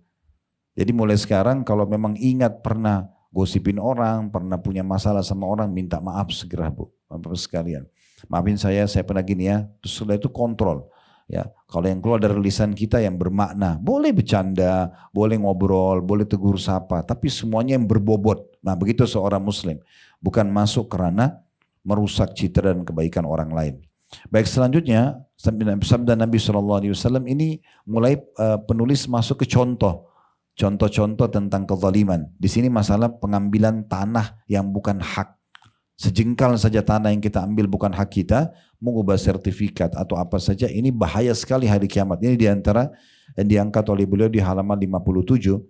Jadi mulai sekarang kalau memang ingat pernah gosipin orang, pernah punya masalah sama orang, minta maaf segera Bu, Bapak sekalian. Maafin saya pernah gini ya. Terus setelah itu kontrol. Ya, kalau yang keluar dari lisan kita yang bermakna, boleh bercanda, boleh ngobrol, boleh tegur sapa, tapi semuanya yang berbobot. Nah, begitu seorang muslim, bukan masuk kerana merusak citra dan kebaikan orang lain. Baik, selanjutnya sabda Nabi SAW ini mulai penulis masuk ke contoh-contoh tentang kezaliman. Di sini masalah pengambilan tanah yang bukan hak. Sejengkal saja tanah yang kita ambil bukan hak kita, mengubah sertifikat atau apa saja, ini bahaya sekali hari kiamat. Ini diantara yang diangkat oleh beliau di halaman 57.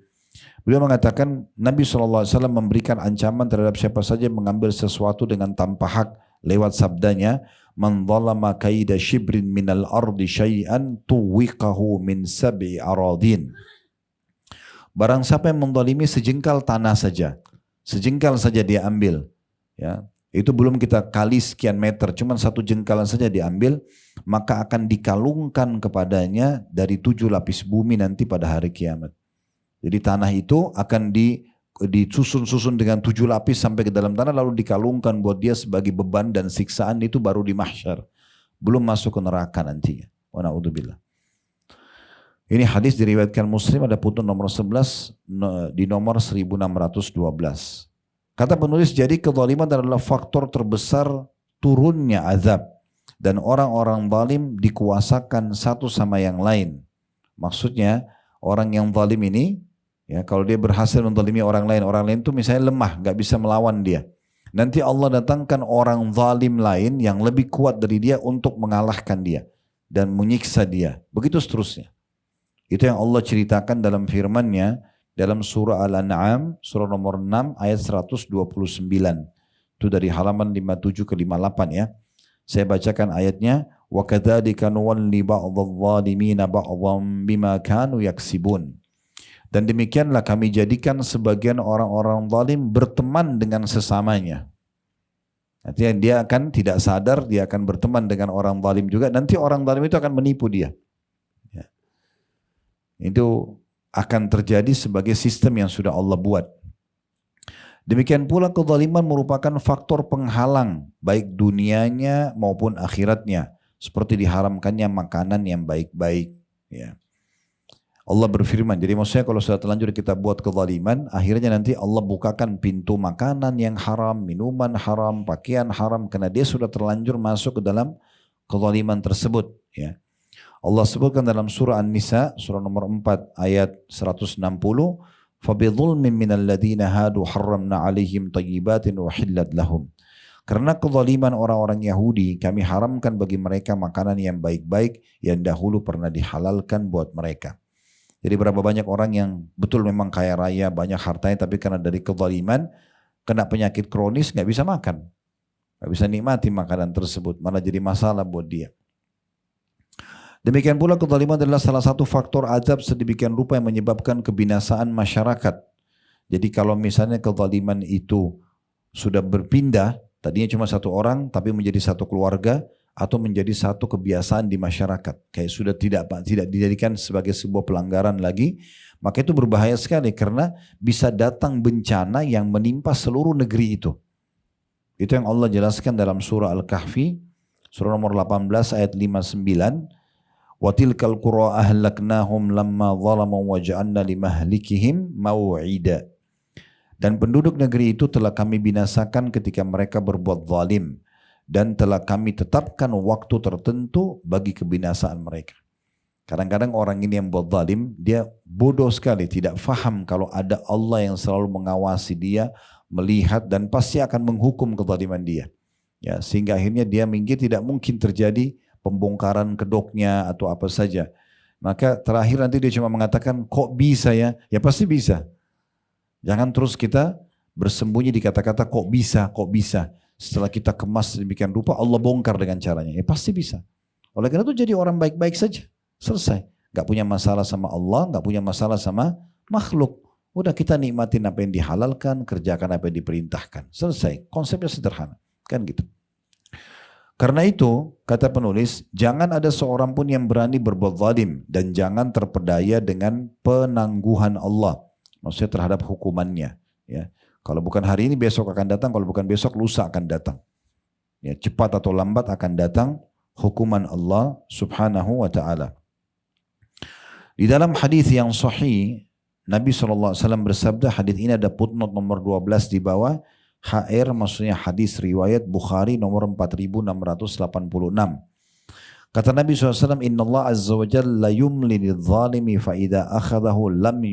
Beliau mengatakan Nabi SAW memberikan ancaman terhadap siapa saja mengambil sesuatu dengan tanpa hak lewat sabdanya, man zalama kaida shibrin minal ardi syai'an tuwiqahu min sab'i aradin. Barang siapa yang mendolimi sejengkal tanah saja, sejengkal saja dia ambil, ya, itu belum kita kali sekian meter, cuma satu jengkalan saja diambil, maka akan dikalungkan kepadanya dari 7 lapis bumi nanti pada hari kiamat. Jadi tanah itu akan disusun-susun dengan 7 lapis sampai ke dalam tanah, lalu dikalungkan buat dia sebagai beban dan siksaan, itu baru di mahsyar, belum masuk ke neraka nantinya. Wa na'udzubillah. Ini hadis diriwayatkan Muslim, ada putun nomor 11 di nomor 1612. Kata penulis, jadi kezaliman adalah faktor terbesar turunnya azab dan orang-orang zalim dikuasakan satu sama yang lain. Maksudnya orang yang zalim ini, ya, kalau dia berhasil menzalimi orang lain itu misalnya lemah, nggak bisa melawan dia. Nanti Allah datangkan orang zalim lain yang lebih kuat dari dia untuk mengalahkan dia dan menyiksa dia. Begitu seterusnya. Itu yang Allah ceritakan dalam firman-Nya dalam surah Al-An'am, surah nomor 6 ayat 129. Itu dari halaman 57 ke 58 ya. Saya bacakan ayatnya. Wa kadzalika nuwalli ba'dadh-dhalimina ba'dhan bima kanu yaksibun. Dan demikianlah kami jadikan sebagian orang-orang zalim berteman dengan sesamanya. Artinya dia akan tidak sadar, dia akan berteman dengan orang zalim juga. Nanti orang zalim itu akan menipu dia. Itu akan terjadi sebagai sistem yang sudah Allah buat. Demikian pula kezaliman merupakan faktor penghalang baik dunianya maupun akhiratnya, seperti diharamkannya makanan yang baik-baik. Ya. Allah berfirman, jadi maksudnya kalau sudah terlanjur kita buat kezaliman, akhirnya nanti Allah bukakan pintu makanan yang haram, minuman haram, pakaian haram, karena dia sudah terlanjur masuk ke dalam kezaliman tersebut. Ya. Allah sebutkan dalam surah An-Nisa, surah nomor 4 ayat 160, فَبِظُلْمٍ مِّنَ الَّذِينَ هَادُوا حَرَّمْنَا عَلَيْهِمْ طَيِّبَاتٍ وَحِلَّتْ لَهُمْ. Karena kezaliman orang-orang Yahudi, kami haramkan bagi mereka makanan yang baik-baik yang dahulu pernah dihalalkan buat mereka. Jadi berapa banyak orang yang betul memang kaya raya, banyak hartanya, tapi karena dari kezaliman, kena penyakit kronis, nggak bisa makan. Nggak bisa nikmati makanan tersebut, malah jadi masalah buat dia. Demikian pula kezaliman adalah salah satu faktor azab sedemikian rupa yang menyebabkan kebinasaan masyarakat. Jadi kalau misalnya kezaliman itu sudah berpindah, tadinya cuma satu orang tapi menjadi satu keluarga atau menjadi satu kebiasaan di masyarakat, kayak sudah tidak dijadikan sebagai sebuah pelanggaran lagi, maka itu berbahaya sekali karena bisa datang bencana yang menimpa seluruh negeri itu. Itu yang Allah jelaskan dalam surah Al-Kahfi, surah nomor 18 ayat 59. Wa tilkal qura ahlaknahum lamma zalamu wa ja'alna limahlikihim mau'ida. Dan penduduk negeri itu telah kami binasakan ketika mereka berbuat zalim, dan telah kami tetapkan waktu tertentu bagi kebinasaan mereka. Kadang-kadang orang ini yang buat zalim, dia bodoh sekali, tidak faham kalau ada Allah yang selalu mengawasi dia, melihat dan pasti akan menghukum kezaliman dia. Ya, sehingga akhirnya dia minggir, tidak mungkin terjadi pembongkaran kedoknya atau apa saja. Maka terakhir nanti dia cuma mengatakan, kok bisa ya? Ya pasti bisa. Jangan terus kita bersembunyi di kata-kata kok bisa, kok bisa. Setelah kita kemas sedemikian rupa, Allah bongkar dengan caranya. Ya pasti bisa. Oleh karena itu jadi orang baik-baik saja. Selesai. Gak punya masalah sama Allah, gak punya masalah sama makhluk. Udah kita nikmatin apa yang dihalalkan, kerjakan apa yang diperintahkan. Selesai. Konsepnya sederhana. Kan gitu. Karena itu, kata penulis, jangan ada seorang pun yang berani berbuat zalim dan jangan terpedaya dengan penangguhan Allah. Maksudnya terhadap hukumannya. Ya. Kalau bukan hari ini besok akan datang, kalau bukan besok lusa akan datang. Ya, cepat atau lambat akan datang hukuman Allah subhanahu wa ta'ala. Di dalam hadis yang sahih, Nabi SAW bersabda, hadis ini ada footnote nomor 12 di bawah, HR maksudnya hadis riwayat Bukhari nomor 4686. Kata Nabi SAW, Inna Allah Azza wa Jalla la yumli lidh-dhalimi fa idha akhadahu lam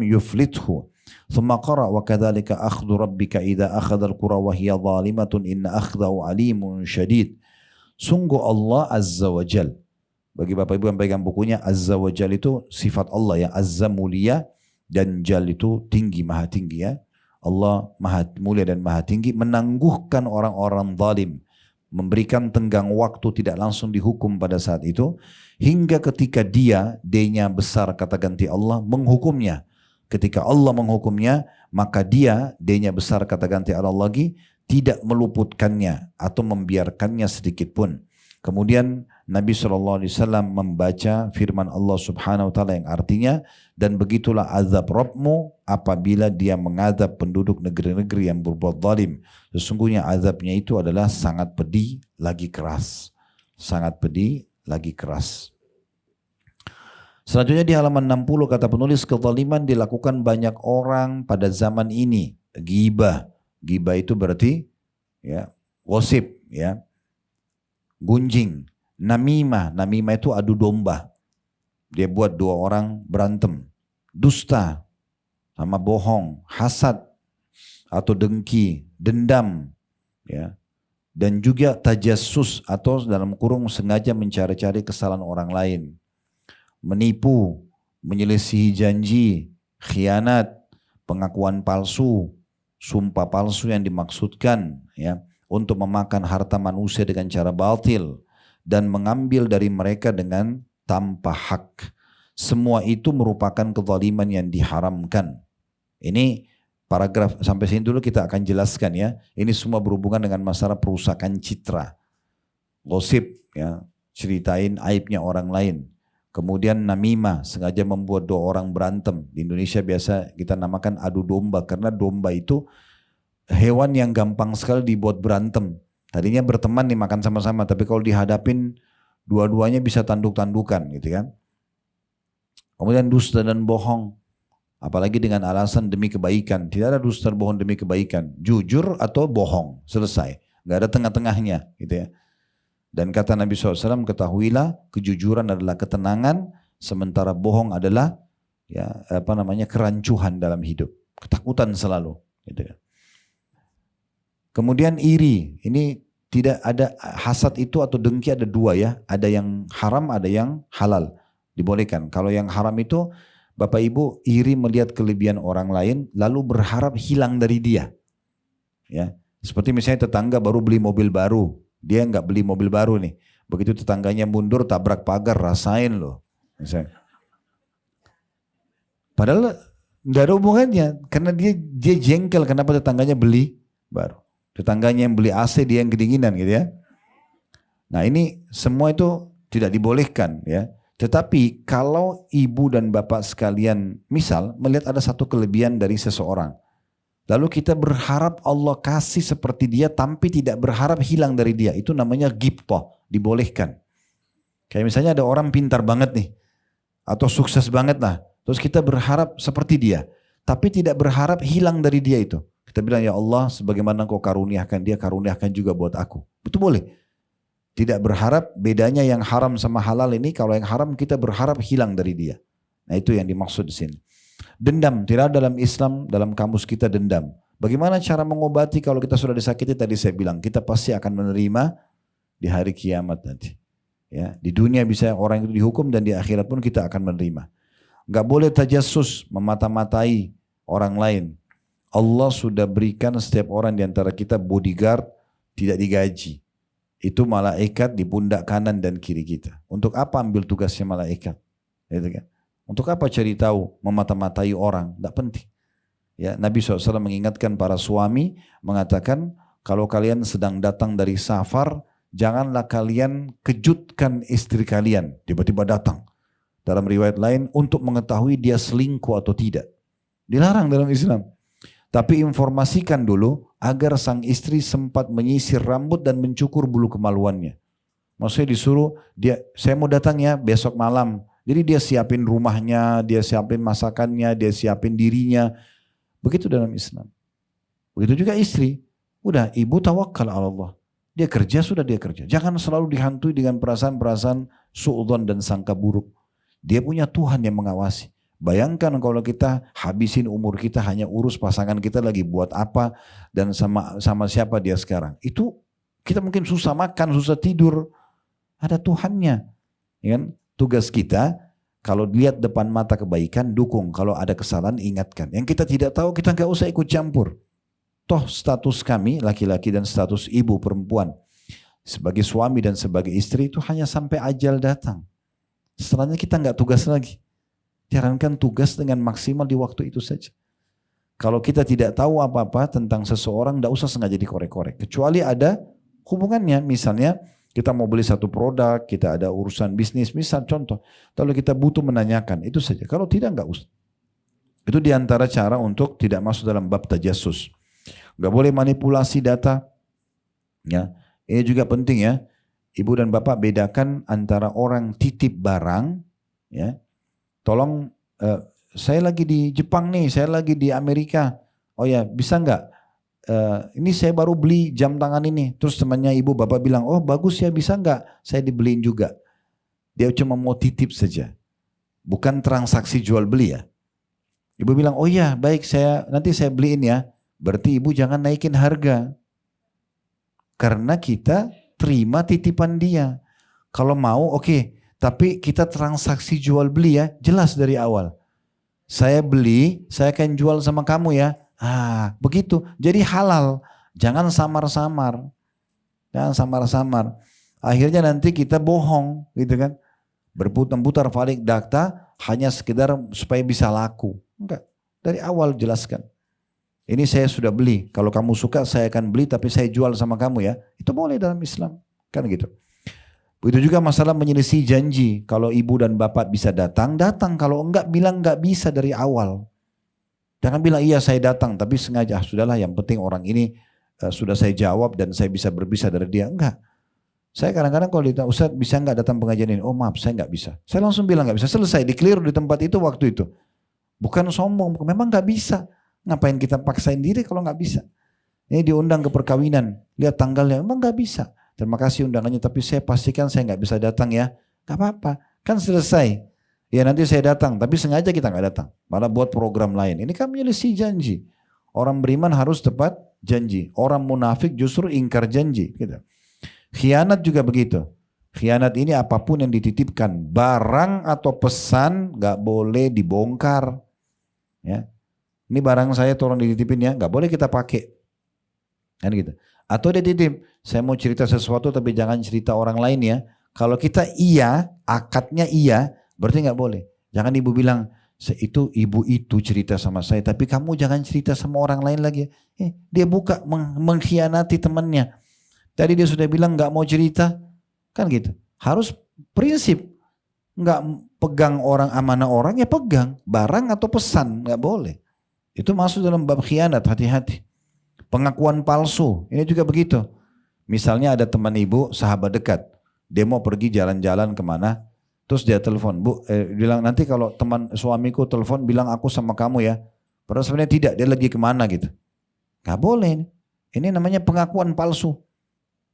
yuflithu. Thumma qara wa kadzalika akhdhu rabbika idza akhadhal qura wa hiya zalimatun inna akhdahu alimun syadid. Sungguh Allah Azza wa Jal. Bagi Bapak Ibu yang pegang bukunya, Azza wa Jal itu sifat Allah ya, Azza mulia dan Jal itu tinggi, maha tinggi ya. Allah maha mulia dan maha tinggi, menangguhkan orang-orang zalim, memberikan tenggang waktu, tidak langsung dihukum pada saat itu, hingga ketika D-nya besar kata ganti Allah, menghukumnya. Ketika Allah menghukumnya, maka dia, D-nya besar kata ganti Allah lagi, tidak meluputkannya atau membiarkannya sedikit pun. Kemudian Nabi SAW membaca firman Allah Subhanahu wa Ta'ala yang artinya, dan begitulah azab Rabbmu apabila dia mengadab penduduk negeri-negeri yang berbuat zalim. Sesungguhnya azabnya itu adalah sangat pedih lagi keras. Sangat pedih lagi keras. Selanjutnya di halaman 60 kata penulis, kezaliman dilakukan banyak orang pada zaman ini. Ghibah. Ghibah itu berarti ya, gosip ya. Gunjing. Namimah. Namimah itu adu domba. Dia buat dua orang berantem. Dusta sama bohong, hasad atau dengki, dendam ya. Dan juga tajassus atau dalam kurung sengaja mencari-cari kesalahan orang lain. Menipu, menyelisihi janji, khianat, pengakuan palsu, sumpah palsu yang dimaksudkan ya untuk memakan harta manusia dengan cara batil dan mengambil dari mereka dengan tanpa hak. Semua itu merupakan kezaliman yang diharamkan. Ini paragraf sampai sini dulu kita akan jelaskan ya. Ini semua berhubungan dengan masalah perusakan citra. Gosip ya, ceritain aibnya orang lain. Kemudian namimah, sengaja membuat dua orang berantem. Di Indonesia biasa kita namakan adu domba, karena domba itu hewan yang gampang sekali dibuat berantem. Tadinya berteman nih, makan sama-sama, tapi kalau dihadapin dua-duanya bisa tanduk-tandukan gitu kan. Kemudian dusta dan bohong, apalagi dengan alasan demi kebaikan. Tidak ada dusta dan bohong demi kebaikan, jujur atau bohong, selesai. Gak ada tengah-tengahnya gitu ya. Dan kata Nabi SAW, ketahuilah kejujuran adalah ketenangan, sementara bohong adalah ya kerancuhan dalam hidup, ketakutan selalu. Gitu. Kemudian iri, ini tidak ada hasad itu atau dengki ada dua ya, ada yang haram, ada yang halal. dibolehkan. Kalau yang haram itu Bapak Ibu iri melihat kelebihan orang lain lalu berharap hilang dari dia. Ya, seperti misalnya tetangga baru beli mobil baru, dia nggak beli mobil baru nih. Begitu tetangganya mundur tabrak pagar, rasain loh. Misalnya. Padahal nggak ada hubungannya karena dia jengkel kenapa tetangganya beli baru. Tetangganya yang beli AC dia yang kedinginan gitu ya. Nah ini semua itu tidak dibolehkan ya. Tetapi kalau ibu dan bapak sekalian misal melihat ada satu kelebihan dari seseorang. Lalu kita berharap Allah kasih seperti dia tapi tidak berharap hilang dari dia. Itu namanya ghibthah, dibolehkan. Kayak misalnya ada orang pintar banget nih. Atau sukses banget lah. Terus kita berharap seperti dia. Tapi tidak berharap hilang dari dia itu. Kita bilang ya Allah sebagaimana kau karuniakan dia, karuniakan juga buat aku. Itu boleh. Tidak berharap bedanya yang haram sama halal ini, kalau yang haram kita berharap hilang dari dia. Nah itu yang dimaksud di sini. Dendam, tidak ada dalam Islam, dalam kamus kita dendam. Bagaimana cara mengobati kalau kita sudah disakiti? Tadi saya bilang, kita pasti akan menerima di hari kiamat nanti. Ya, di dunia bisa orang itu dihukum dan di akhirat pun kita akan menerima. Gak boleh tajassus, memata-matai orang lain. Allah sudah berikan setiap orang di antara kita bodyguard, tidak digaji. Itu malaikat di pundak kanan dan kiri kita. Untuk apa ambil tugasnya malaikat? Gitu kan? Untuk apa cari tahu, memata-matai orang? Tidak penting. Ya, Nabi SAW mengingatkan para suami, mengatakan kalau kalian sedang datang dari safar, janganlah kalian kejutkan istri kalian. Tiba-tiba datang. Dalam riwayat lain, untuk mengetahui dia selingkuh atau tidak. Dilarang dalam Islam. Tapi informasikan dulu agar sang istri sempat menyisir rambut dan mencukur bulu kemaluannya. Maksudnya disuruh, saya mau datang ya besok malam. Jadi dia siapin rumahnya, dia siapin masakannya, dia siapin dirinya. Begitu dalam Islam. Begitu juga istri. Udah ibu tawakal ala Allah. Dia kerja sudah dia kerja. Jangan selalu dihantui dengan perasaan-perasaan su'udzon dan sangka buruk. Dia punya Tuhan yang mengawasi. Bayangkan kalau kita habisin umur kita hanya urus pasangan kita lagi buat apa dan sama siapa dia sekarang. Itu kita mungkin susah makan, susah tidur. Ada Tuhannya. Ya kan? Tugas kita kalau lihat depan mata kebaikan dukung. Kalau ada kesalahan ingatkan. Yang kita tidak tahu kita nggak usah ikut campur. Toh status kami laki-laki dan status ibu perempuan sebagai suami dan sebagai istri itu hanya sampai ajal datang. Setelahnya kita nggak tugas lagi. Jalankan tugas dengan maksimal di waktu itu saja. Kalau kita tidak tahu apa-apa tentang seseorang, tidak usah sengaja dikorek-korek. Kecuali ada hubungannya, misalnya kita mau beli satu produk, kita ada urusan bisnis, misal contoh. Kalau kita butuh menanyakan, itu saja. Kalau tidak, nggak usah. Itu diantara cara untuk tidak masuk dalam bab tajassus. Nggak boleh manipulasi data. Ya, ini juga penting ya. Ibu dan bapak bedakan antara orang titip barang, ya. Tolong, saya lagi di Jepang nih, saya lagi di Amerika. Oh ya, bisa nggak? Ini saya baru beli jam tangan ini. Terus temannya ibu bapak bilang, oh bagus ya, bisa nggak? Saya dibeliin juga. Dia cuma mau titip saja. Bukan transaksi jual beli ya. Ibu bilang, oh ya baik, nanti saya beliin ya. Berarti ibu jangan naikin harga. Karena kita terima titipan dia. Kalau mau oke. Tapi kita transaksi jual beli ya, jelas dari awal. Saya beli, saya akan jual sama kamu ya. Begitu. Jadi halal. Jangan samar-samar. Jangan samar-samar. Akhirnya nanti kita bohong gitu kan. Berputar-putar balik data hanya sekedar supaya bisa laku. Enggak. Dari awal jelaskan. Ini saya sudah beli. Kalau kamu suka saya akan beli tapi saya jual sama kamu ya. Itu boleh dalam Islam. Kan gitu. Begitu juga masalah menyelisih janji. Kalau ibu dan bapak bisa datang, datang. Kalau enggak, bilang enggak bisa dari awal. Jangan bilang iya saya datang, tapi sengaja. Sudahlah yang penting orang ini sudah saya jawab dan saya bisa berpisah dari dia. Enggak. Saya kadang-kadang kalau ditanya, Ustaz bisa enggak datang pengajian ini? Oh maaf saya enggak bisa. Saya langsung bilang enggak bisa. Selesai, di-clear di tempat itu waktu itu. Bukan sombong, memang enggak bisa. Ngapain kita paksain diri kalau enggak bisa? Ini diundang ke perkawinan, lihat tanggalnya, memang enggak bisa. Terima kasih undangannya, tapi saya pastikan saya nggak bisa datang ya. Gak apa-apa, kan selesai. Ya nanti saya datang, tapi sengaja kita nggak datang. Malah buat program lain. Ini kan menyelisih janji. Orang beriman harus tepat janji. Orang munafik justru ingkar janji. Gitu. Khianat juga begitu. Khianat ini apapun yang dititipkan, barang atau pesan nggak boleh dibongkar. Ya, ini barang saya tolong dititipin ya, nggak boleh kita pakai. Kan gitu. Atau dia titip, saya mau cerita sesuatu tapi jangan cerita orang lain ya. Kalau kita iya, akadnya iya, berarti nggak boleh. Jangan ibu bilang, itu ibu itu cerita sama saya, tapi kamu jangan cerita sama orang lain lagi. Dia buka mengkhianati temannya. Tadi dia sudah bilang nggak mau cerita, kan gitu. Harus prinsip, nggak pegang orang amanah orang ya pegang barang atau pesan, nggak boleh. Itu masuk dalam bab khianat, hati-hati. Pengakuan palsu, ini juga begitu. Misalnya ada teman ibu, sahabat dekat, dia mau pergi jalan-jalan kemana, terus dia telepon, bilang nanti kalau teman suamiku telepon bilang aku sama kamu ya. Padahal sebenarnya tidak, dia lagi kemana gitu. Gak boleh, ini namanya pengakuan palsu.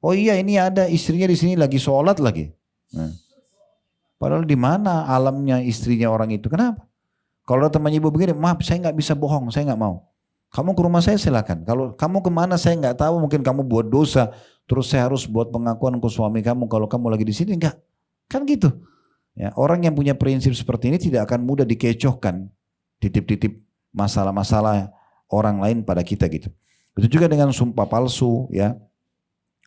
Oh iya ini ada istrinya di sini lagi sholat lagi. Nah, padahal di mana alamnya istrinya orang itu? Kenapa? Kalau teman ibu begini, maaf saya nggak bisa bohong, saya nggak mau. Kamu ke rumah saya silakan. Kalau kamu kemana saya nggak tahu, mungkin kamu buat dosa, terus saya harus buat pengakuan ke suami kamu kalau kamu lagi di sini enggak? Kan gitu. Ya, orang yang punya prinsip seperti ini tidak akan mudah dikecohkan, titip-titip masalah-masalah orang lain pada kita gitu. Itu juga dengan sumpah palsu ya,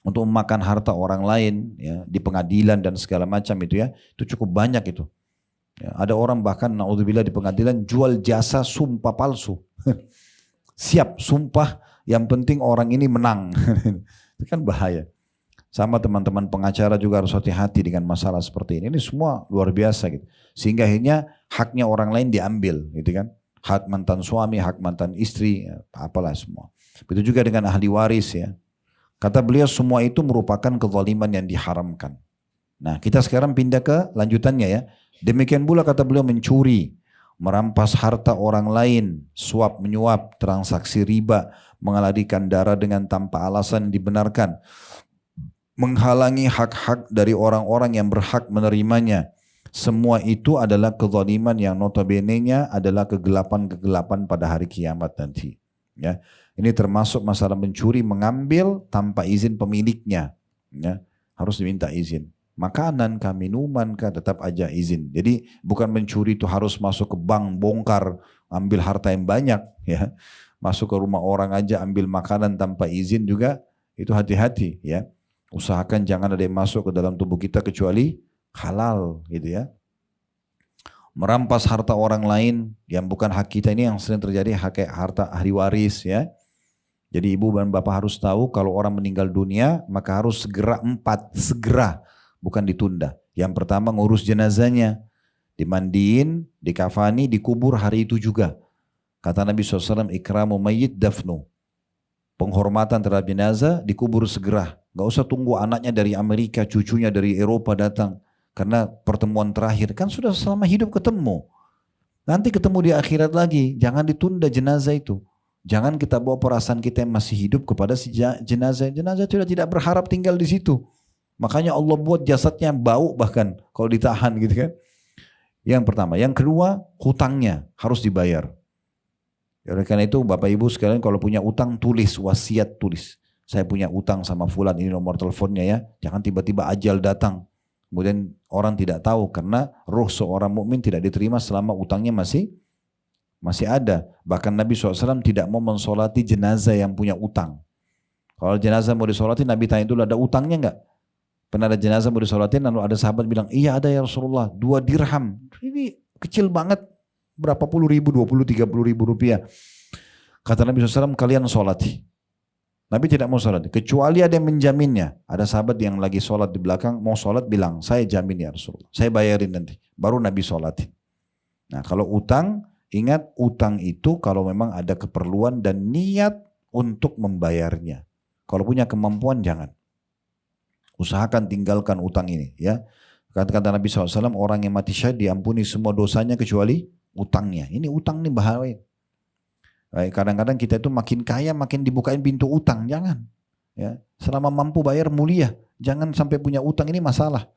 untuk memakan harta orang lain ya, di pengadilan dan segala macam itu ya, itu cukup banyak itu. Ya, ada orang bahkan naudzubillah di pengadilan jual jasa sumpah palsu. Siap sumpah, yang penting orang ini menang. Itu kan bahaya. Sama teman-teman pengacara juga harus hati-hati dengan masalah seperti ini. Ini semua luar biasa gitu. Sehingga akhirnya haknya orang lain diambil gitu kan. Hak mantan suami, hak mantan istri, ya, apalah semua. Begitu juga dengan ahli waris ya. Kata beliau semua itu merupakan kezaliman yang diharamkan. Nah kita sekarang pindah ke lanjutannya ya. Demikian pula kata beliau mencuri, merampas harta orang lain, suap menyuap, transaksi riba, mengalihkan darah dengan tanpa alasan dibenarkan, menghalangi hak-hak dari orang-orang yang berhak menerimanya. Semua itu adalah kezaliman yang notabene-nya adalah kegelapan-kegelapan pada hari kiamat nanti. Ya, ini termasuk masalah mencuri, mengambil tanpa izin pemiliknya. Ya, harus diminta izin. Makanan kah, minuman kah, tetap aja izin. Jadi bukan mencuri itu harus masuk ke bank, bongkar, ambil harta yang banyak. Ya, masuk ke rumah orang aja ambil makanan tanpa izin juga itu hati-hati. Ya, usahakan jangan ada yang masuk ke dalam tubuh kita kecuali halal, gitu ya. Merampas harta orang lain yang bukan hak kita ini yang sering terjadi, harta ahli waris ya. Jadi ibu dan bapak harus tahu kalau orang meninggal dunia maka harus segera, bukan ditunda. Yang pertama ngurus jenazahnya, dimandiin, dikafani, dikubur hari itu juga. Kata Nabi SAW, ikramu mayyit dafnu. Penghormatan terhadap jenazah dikubur segera. Gak usah tunggu anaknya dari Amerika, cucunya dari Eropa datang. Karena pertemuan terakhir kan sudah selama hidup ketemu. Nanti ketemu di akhirat lagi. Jangan ditunda jenazah itu. Jangan kita bawa perasaan kita yang masih hidup kepada si jenazah. Jenazah sudah tidak berharap tinggal di situ. Makanya Allah buat jasadnya bau bahkan kalau ditahan gitu kan. Yang pertama. Yang kedua, hutangnya harus dibayar. Oleh karena itu Bapak Ibu sekalian kalau punya utang tulis, wasiat tulis. Saya punya utang sama fulan, ini nomor teleponnya ya. Jangan tiba-tiba ajal datang. Kemudian orang tidak tahu karena ruh seorang mukmin tidak diterima selama utangnya masih ada. Bahkan Nabi SAW tidak mau mensolati jenazah yang punya utang. Kalau jenazah mau disolati Nabi tanya dulu ada utangnya enggak? Pernah ada jenazah mau disolatin lalu ada sahabat bilang iya ada ya Rasulullah 2 dirham. Ini kecil banget. Berapa puluh ribu, 20, 30 ribu rupiah. Kata Nabi SAW kalian solati. Nabi tidak mau sholat, kecuali ada yang menjaminnya. Ada sahabat yang lagi sholat di belakang, mau sholat bilang, saya jamin ya Rasulullah, saya bayarin nanti. Baru Nabi sholatin. Nah kalau utang, ingat utang itu kalau memang ada keperluan dan niat untuk membayarnya. Kalau punya kemampuan jangan. Usahakan tinggalkan utang ini. Ya. Kata Nabi SAW, orang yang mati syahid diampuni semua dosanya kecuali utangnya. Ini utang ini bahaya. Kadang-kadang kita itu makin kaya makin dibukain pintu utang, jangan. Ya, selama mampu bayar mulia, jangan sampai punya utang, ini masalah.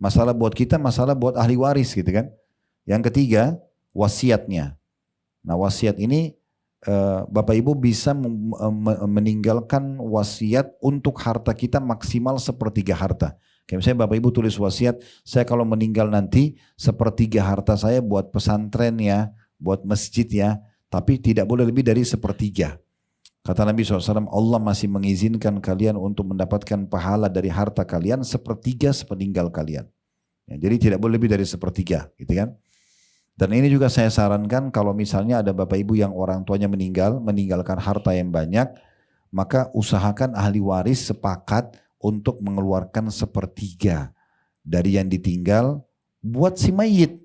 Masalah buat kita, masalah buat ahli waris gitu kan. Yang ketiga, wasiatnya. Nah wasiat ini Bapak Ibu bisa meninggalkan wasiat untuk harta kita maksimal 1/3 harta. Kayak misalnya Bapak Ibu tulis wasiat, saya kalau meninggal nanti sepertiga harta saya buat pesantren ya, buat masjid ya, tapi tidak boleh lebih dari sepertiga. Kata Nabi SAW, Allah masih mengizinkan kalian untuk mendapatkan pahala dari harta kalian sepertiga sepeninggal kalian. Ya, jadi tidak boleh lebih dari sepertiga, gitu kan? Dan ini juga saya sarankan kalau misalnya ada bapak ibu yang orang tuanya meninggalkan harta yang banyak, maka usahakan ahli waris sepakat untuk mengeluarkan sepertiga dari yang ditinggal buat si mayit,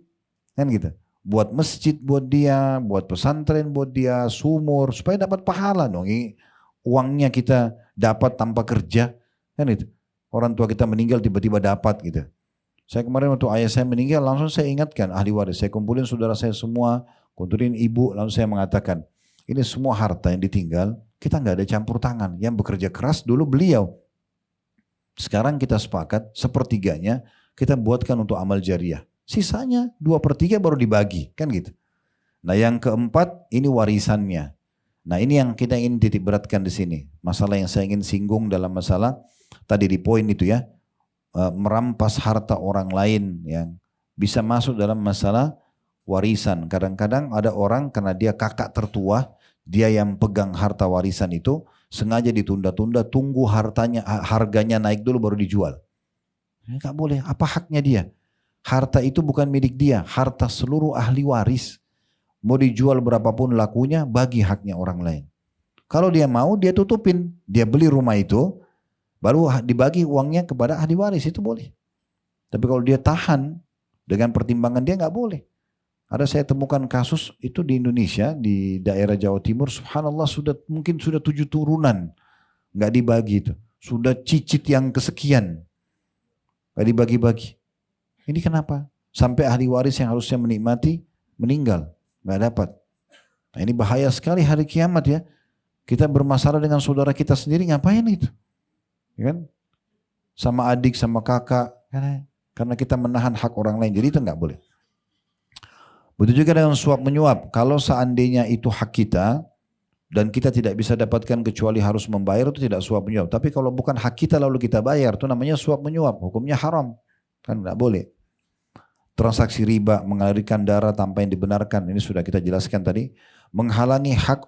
kan gitu. Buat masjid buat dia, buat pesantren buat dia, sumur, supaya dapat pahala dong. Ini uangnya kita dapat tanpa kerja, kan itu. Orang tua kita meninggal tiba-tiba dapat gitu. Saya kemarin waktu ayah saya meninggal langsung saya ingatkan ahli waris. Saya kumpulin saudara saya semua, kumpulin ibu, lalu saya mengatakan, ini semua harta yang ditinggal, kita nggak ada campur tangan. Yang bekerja keras dulu beliau. Sekarang kita sepakat sepertiganya kita buatkan untuk amal jariah. Sisanya 2/3 baru dibagi, kan gitu. Nah yang keempat ini warisannya. Nah ini yang kita ingin titik beratkan di sini. Masalah yang saya ingin singgung dalam masalah tadi di poin itu ya, merampas harta orang lain yang bisa masuk dalam masalah warisan. Kadang-kadang ada orang karena dia kakak tertua, dia yang pegang harta warisan itu sengaja ditunda-tunda, tunggu harganya naik dulu baru dijual. Ini nggak boleh. Apa haknya dia? Harta itu bukan milik dia, harta seluruh ahli waris. Mau dijual berapapun lakunya, bagi haknya orang lain. Kalau dia mau, dia tutupin. Dia beli rumah itu, baru dibagi uangnya kepada ahli waris, itu boleh. Tapi kalau dia tahan, dengan pertimbangan dia nggak boleh. Ada saya temukan kasus itu di Indonesia, di daerah Jawa Timur, subhanallah mungkin sudah 7 turunan. Nggak dibagi itu. Sudah cicit yang kesekian. Nggak dibagi-bagi. Ini kenapa? Sampai ahli waris yang harusnya menikmati, meninggal. Nggak dapat. Nah ini bahaya sekali hari kiamat ya. Kita bermasalah dengan saudara kita sendiri, ngapain itu? Ya kan? Sama adik, sama kakak. Karena kita menahan hak orang lain. Jadi itu nggak boleh. Begitu juga dengan suap menyuap. Kalau seandainya itu hak kita, dan kita tidak bisa dapatkan kecuali harus membayar, itu tidak suap menyuap. Tapi kalau bukan hak kita lalu kita bayar, itu namanya suap menyuap. Hukumnya haram. Kan nggak boleh. Transaksi riba, mengalirkan darah tanpa yang dibenarkan, ini sudah kita jelaskan tadi. Menghalangi hak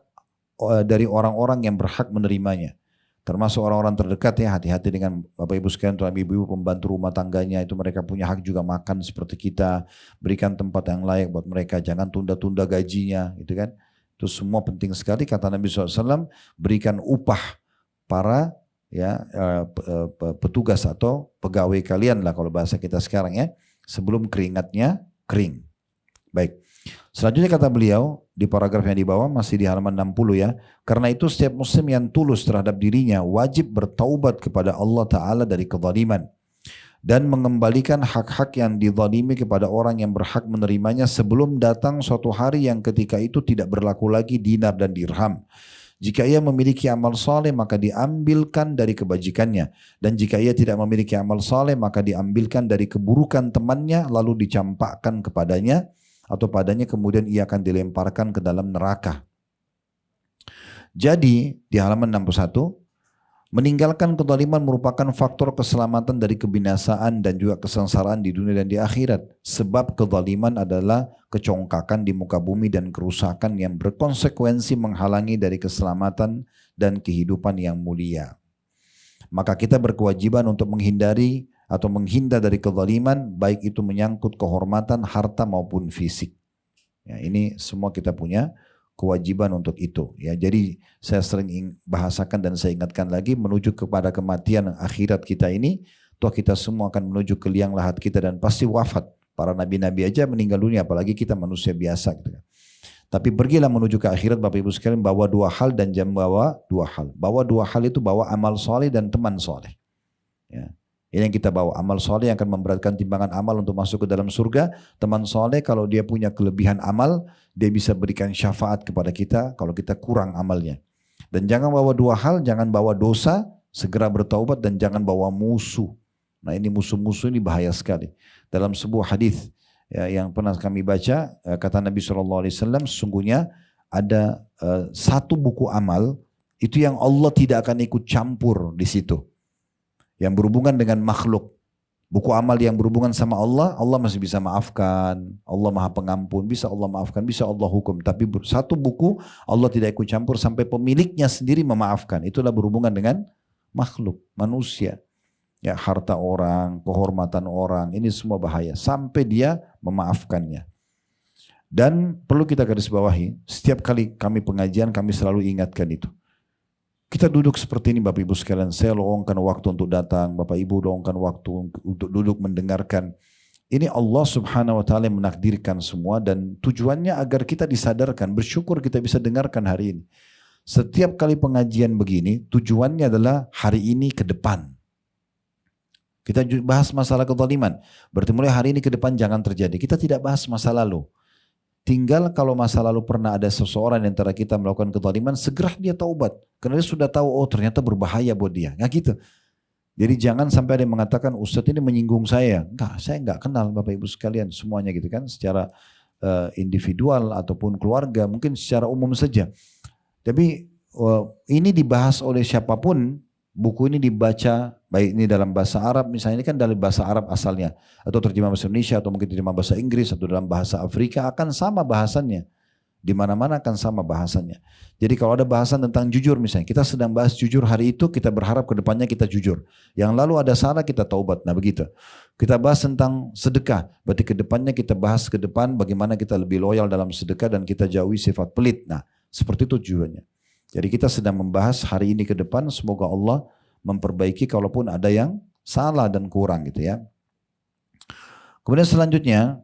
dari orang-orang yang berhak menerimanya. Termasuk orang-orang terdekat ya, hati-hati dengan Bapak Ibu sekalian, terutama ibu-ibu pembantu rumah tangganya, itu mereka punya hak juga makan seperti kita. Berikan tempat yang layak buat mereka, jangan tunda-tunda gajinya, gitu kan. Itu semua penting sekali, kata Nabi SAW, berikan upah para petugas atau pegawai kalian lah kalau bahasa kita sekarang ya, sebelum keringatnya kering. Baik. Selanjutnya kata beliau di paragraf yang di bawah masih di halaman 60 ya. Karena itu setiap muslim yang tulus terhadap dirinya wajib bertaubat kepada Allah Ta'ala dari kezaliman dan mengembalikan hak-hak yang dizalimi kepada orang yang berhak menerimanya sebelum datang suatu hari yang ketika itu tidak berlaku lagi dinar dan dirham. Jika ia memiliki amal saleh maka diambilkan dari kebajikannya, dan jika ia tidak memiliki amal saleh maka diambilkan dari keburukan temannya lalu dicampakkan kepadanya atau padanya, kemudian ia akan dilemparkan ke dalam neraka. Jadi di halaman 61, meninggalkan kezaliman merupakan faktor keselamatan dari kebinasaan dan juga kesengsaraan di dunia dan di akhirat. Sebab kezaliman adalah kecongkakan di muka bumi dan kerusakan yang berkonsekuensi menghalangi dari keselamatan dan kehidupan yang mulia. Maka kita berkewajiban untuk menghindari atau menghindar dari kezaliman, baik itu menyangkut kehormatan, harta maupun fisik. Ya, ini semua kita punya kewajiban untuk itu. Ya, jadi saya sering bahasakan dan saya ingatkan lagi, menuju kepada kematian akhirat kita ini, toh kita semua akan menuju ke liang lahat kita dan pasti wafat. Para nabi-nabi aja meninggal dunia, apalagi kita manusia biasa. Gitu. Tapi pergilah menuju ke akhirat Bapak Ibu sekalian, bawa 2 hal dan jangan bawa 2 hal. Bawa 2 hal itu bawa amal soleh dan teman soleh. Ya. Ini yang kita bawa, amal soleh yang akan memberatkan timbangan amal untuk masuk ke dalam surga. Teman soleh kalau dia punya kelebihan amal, dia bisa berikan syafaat kepada kita kalau kita kurang amalnya. Dan jangan bawa 2 hal, jangan bawa dosa, segera bertaubat, dan jangan bawa musuh. Nah ini musuh-musuh ini bahaya sekali. Dalam sebuah hadis ya, yang pernah kami baca, kata Nabi SAW, sesungguhnya ada 1 buku amal, itu yang Allah tidak akan ikut campur di situ. Yang berhubungan dengan makhluk. Buku amal yang berhubungan sama Allah, Allah masih bisa maafkan. Allah Maha Pengampun, bisa Allah maafkan, bisa Allah hukum. Tapi satu buku Allah tidak ikut campur sampai pemiliknya sendiri memaafkan. Itulah berhubungan dengan makhluk, manusia. Ya, harta orang, kehormatan orang, ini semua bahaya. Sampai dia memaafkannya. Dan perlu kita garis bawahi, setiap kali kami pengajian kami selalu ingatkan itu. Kita duduk seperti ini Bapak Ibu sekalian, saya luangkan waktu untuk datang, Bapak Ibu luangkan waktu untuk duduk mendengarkan. Ini Allah Subhanahu wa taala menakdirkan semua dan tujuannya agar kita disadarkan, bersyukur kita bisa dengarkan hari ini. Setiap kali pengajian begini, tujuannya adalah hari ini ke depan. Kita bahas masalah kezaliman, berarti mulai hari ini ke depan jangan terjadi. Kita tidak bahas masa lalu. Tinggal kalau masa lalu pernah ada seseorang di antara kita melakukan kezaliman, segera dia taubat. Karena dia sudah tahu, oh ternyata berbahaya buat dia. Nggak gitu. Jadi jangan sampai ada yang mengatakan, Ustadz ini menyinggung saya. Enggak, saya nggak kenal Bapak Ibu sekalian. Semuanya gitu kan. Secara individual ataupun keluarga, mungkin secara umum saja. Tapi ini dibahas oleh siapapun, buku ini dibaca, baik ini dalam bahasa Arab, misalnya ini kan dari bahasa Arab asalnya, atau terjemah bahasa Indonesia, atau mungkin terjemah bahasa Inggris, atau dalam bahasa Afrika, akan sama bahasannya. Di mana-mana akan sama bahasannya. Jadi kalau ada bahasan tentang jujur misalnya, kita sedang bahas jujur hari itu, kita berharap ke depannya kita jujur. Yang lalu ada salah, kita taubat. Nah begitu. Kita bahas tentang sedekah, berarti ke depannya kita bahas ke depan bagaimana kita lebih loyal dalam sedekah dan kita jauhi sifat pelit. Nah seperti itu tujuannya. Jadi kita sedang membahas hari ini ke depan, semoga Allah memperbaiki kalaupun ada yang salah dan kurang gitu ya. Kemudian selanjutnya,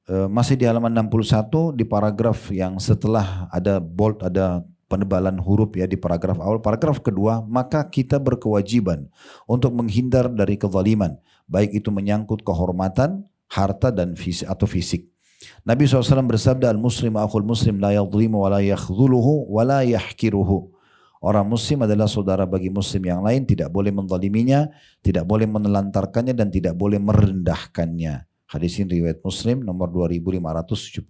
masih di halaman 61 di paragraf yang setelah ada bold, ada penebalan huruf ya di paragraf awal. Paragraf kedua, maka kita berkewajiban untuk menghindar dari kezaliman, baik itu menyangkut kehormatan, harta dan fisik. Nabi SAW bersabda, al-muslim akhul muslim la yadhlimu wa la yakhdhuluhu wa la yahkiruhu. Orang muslim adalah saudara bagi muslim yang lain, tidak boleh menzaliminya, tidak boleh menelantarkannya dan tidak boleh merendahkannya. Hadis ini riwayat Muslim nomor 2578.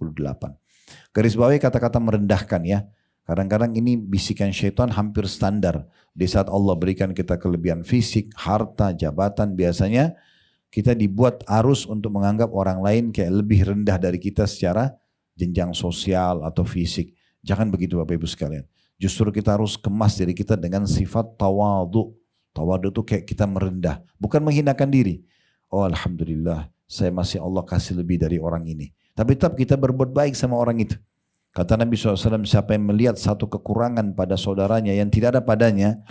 Garis bawahi kata-kata merendahkan ya. Kadang-kadang ini bisikan syaitan hampir standar. Di saat Allah berikan kita kelebihan fisik, harta, jabatan, biasanya kita dibuat arus untuk menganggap orang lain kayak lebih rendah dari kita secara jenjang sosial atau fisik. Jangan begitu Bapak Ibu sekalian. Justru kita harus kemas diri kita dengan sifat tawadhu. Tawadhu itu kayak kita merendah. Bukan menghinakan diri. Oh Alhamdulillah, saya masih Allah kasih lebih dari orang ini. Tapi tetap kita berbuat baik sama orang itu. Kata Nabi SAW, siapa yang melihat satu kekurangan pada saudaranya yang tidak ada padanya,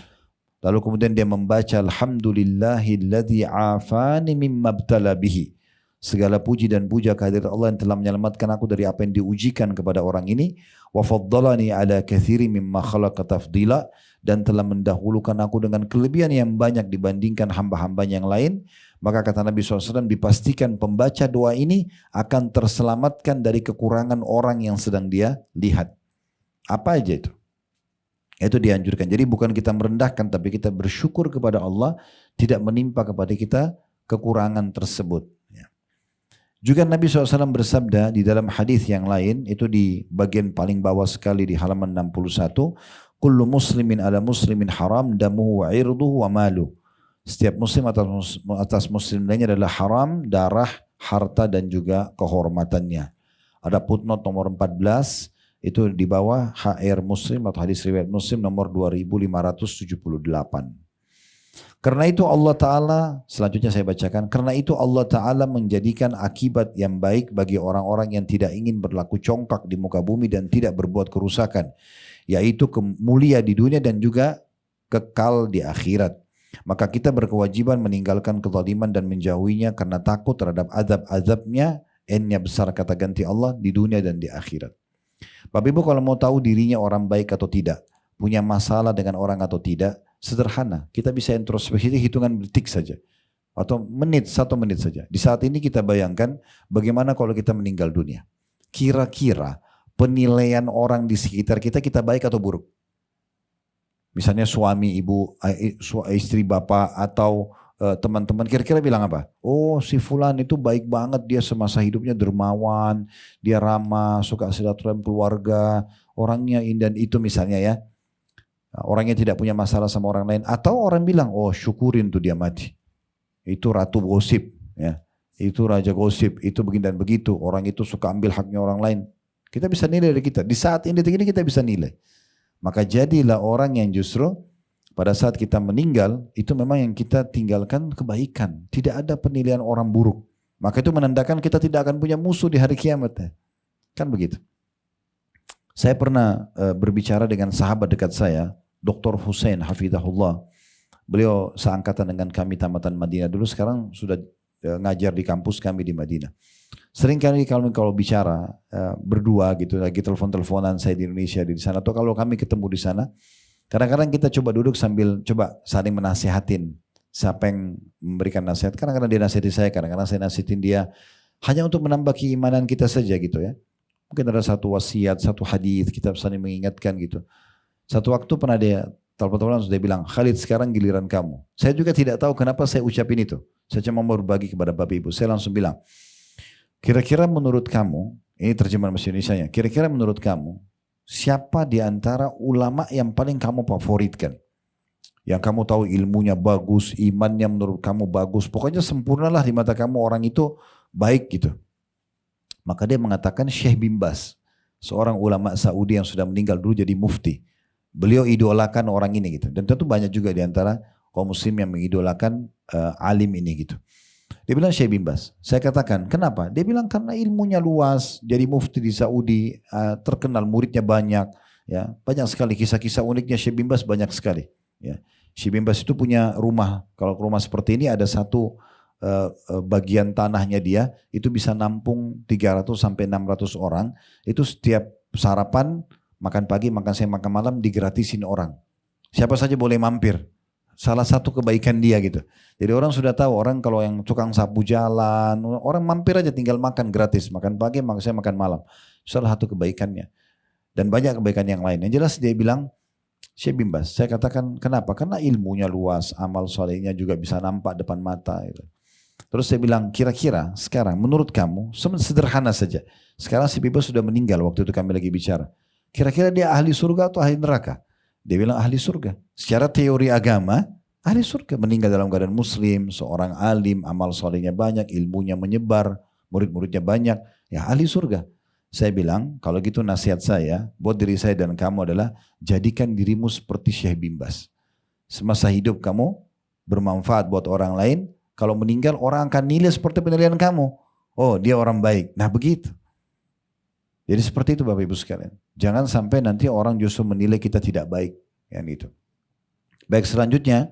lalu kemudian dia membaca alhamdulillahilladzi afani mimma ibtala bihi. Segala puji dan puja kehadirat Allah yang telah menyelamatkan aku dari apa yang diujikan kepada orang ini. Wa faddalani ala katsiri mimma khalaqa tafdila, dan telah mendahulukan aku dengan kelebihan yang banyak dibandingkan hamba-hamba yang lain. Maka kata Nabi SAW, dipastikan pembaca doa ini akan terselamatkan dari kekurangan orang yang sedang dia lihat. Apa aja itu? Itu dianjurkan. Jadi bukan kita merendahkan, tapi kita bersyukur kepada Allah tidak menimpa kepada kita kekurangan tersebut. Juga Nabi SAW bersabda di dalam hadis yang lain, itu di bagian paling bawah sekali di halaman 61, kullu muslimin ala muslimin haram damuhu wa irduhu wa malu. Setiap muslim atas muslim lainnya adalah haram, darah, harta dan juga kehormatannya. Ada footnote nomor 14, itu di bawah HR Muslim atau hadis riwayat Muslim nomor 2578. Karena itu Allah Ta'ala, selanjutnya saya bacakan, karena itu Allah Ta'ala menjadikan akibat yang baik bagi orang-orang yang tidak ingin berlaku congkak di muka bumi dan tidak berbuat kerusakan, yaitu mulia di dunia dan juga kekal di akhirat. Maka kita berkewajiban meninggalkan kezaliman dan menjauhinya karena takut terhadap azab-azabnya, n-nya besar kata ganti Allah di dunia dan di akhirat. Bapak Ibu kalau mau tahu dirinya orang baik atau tidak, punya masalah dengan orang atau tidak, sederhana. Kita bisa introspeksi hitungan detik saja. Atau satu menit saja. Di saat ini kita bayangkan bagaimana kalau kita meninggal dunia. Kira-kira penilaian orang di sekitar kita, kita baik atau buruk? Misalnya suami, ibu, istri, bapak, atau teman-teman kira-kira bilang apa? Oh si fulan itu baik banget, dia semasa hidupnya dermawan, dia ramah, suka silaturahmi keluarga, orangnya indah itu misalnya ya. Orangnya tidak punya masalah sama orang lain. Atau orang bilang, oh syukurin tuh dia mati. itu ratu gosip, ya. Itu raja gosip, itu begini dan begitu. Orang itu suka ambil haknya orang lain. Kita bisa nilai dari kita. Di saat ini kita bisa nilai. Maka jadilah orang yang justru pada saat kita meninggal, itu memang yang kita tinggalkan kebaikan. Tidak ada penilaian orang buruk. Maka itu menandakan kita tidak akan punya musuh di hari kiamat. Kan begitu. Saya pernah berbicara dengan sahabat dekat saya, Dr. Hussein Hafidahullah. Beliau seangkatan dengan kami tamatan Madinah dulu, sekarang sudah ngajar di kampus kami di Madinah. Sering kali kalau bicara berdua gitu, lagi telepon-teleponan saya di Indonesia di sana, atau kalau kami ketemu di sana, kadang-kadang kita coba duduk sambil coba saling menasihatin. Siapa yang memberikan nasihat, kadang-kadang dia nasihati saya, kadang-kadang saya nasihatin dia, hanya untuk menambah keimanan kita saja gitu ya. Mungkin ada satu wasiat, satu hadis, kita saling mengingatkan gitu. Satu waktu pernah dia telepon-teleponan, sudah bilang, Khalid sekarang giliran kamu. Saya juga tidak tahu kenapa saya ucapin itu. Saya cuma mau berbagi kepada Bapak Ibu. Saya langsung bilang, kira-kira menurut kamu, ini terjemahan bahasa Indonesianya, kira-kira menurut kamu, siapa di antara ulama yang paling kamu favoritkan? Yang kamu tahu ilmunya bagus, imannya menurut kamu bagus, pokoknya sempurnalah di mata kamu, orang itu baik gitu. Maka dia mengatakan Syekh bin Baz, seorang ulama Saudi yang sudah meninggal dulu jadi mufti. Beliau idolakan orang ini gitu. Dan tentu banyak juga di antara kaum muslim yang mengidolakan alim ini gitu. Dia bilang Syekh bin Baz. Saya katakan, kenapa? Dia bilang karena ilmunya luas, jadi mufti di Saudi, terkenal, muridnya banyak. Ya, banyak sekali kisah-kisah uniknya Syekh bin Baz, banyak sekali. Ya. Syekh bin Baz itu punya rumah, kalau rumah seperti ini ada satu bagian tanahnya dia, itu bisa nampung 300 sampai 600 orang. Itu setiap sarapan, makan pagi, makan siang, makan malam digratisin orang. Siapa saja boleh mampir. Salah satu kebaikan dia gitu. Jadi orang sudah tahu, orang kalau yang tukang sapu jalan, orang mampir aja tinggal makan gratis. Makan pagi, makan siang, makan malam. Salah satu kebaikannya. Dan banyak kebaikan yang lain. Yang jelas dia bilang, Syekh bin Baz, saya katakan kenapa? Karena ilmunya luas, amal solehnya juga bisa nampak depan mata. Gitu. Terus saya bilang, kira-kira sekarang menurut kamu, sederhana saja. Sekarang si bin Baz sudah meninggal waktu itu kami lagi bicara. Kira-kira dia ahli surga atau ahli neraka? Dia bilang ahli surga. Secara teori agama, ahli surga. Meninggal dalam keadaan muslim, seorang alim, amal solehnya banyak, ilmunya menyebar, murid-muridnya banyak. Ya ahli surga. Saya bilang, kalau gitu nasihat saya, buat diri saya dan kamu adalah, jadikan dirimu seperti Syekh bin Baz. Semasa hidup kamu bermanfaat buat orang lain, kalau meninggal orang akan nilai seperti penilaian kamu. Oh dia orang baik. Nah begitu. Jadi seperti itu Bapak Ibu sekalian. Jangan sampai nanti orang justru menilai kita tidak baik. Yang itu. Baik, selanjutnya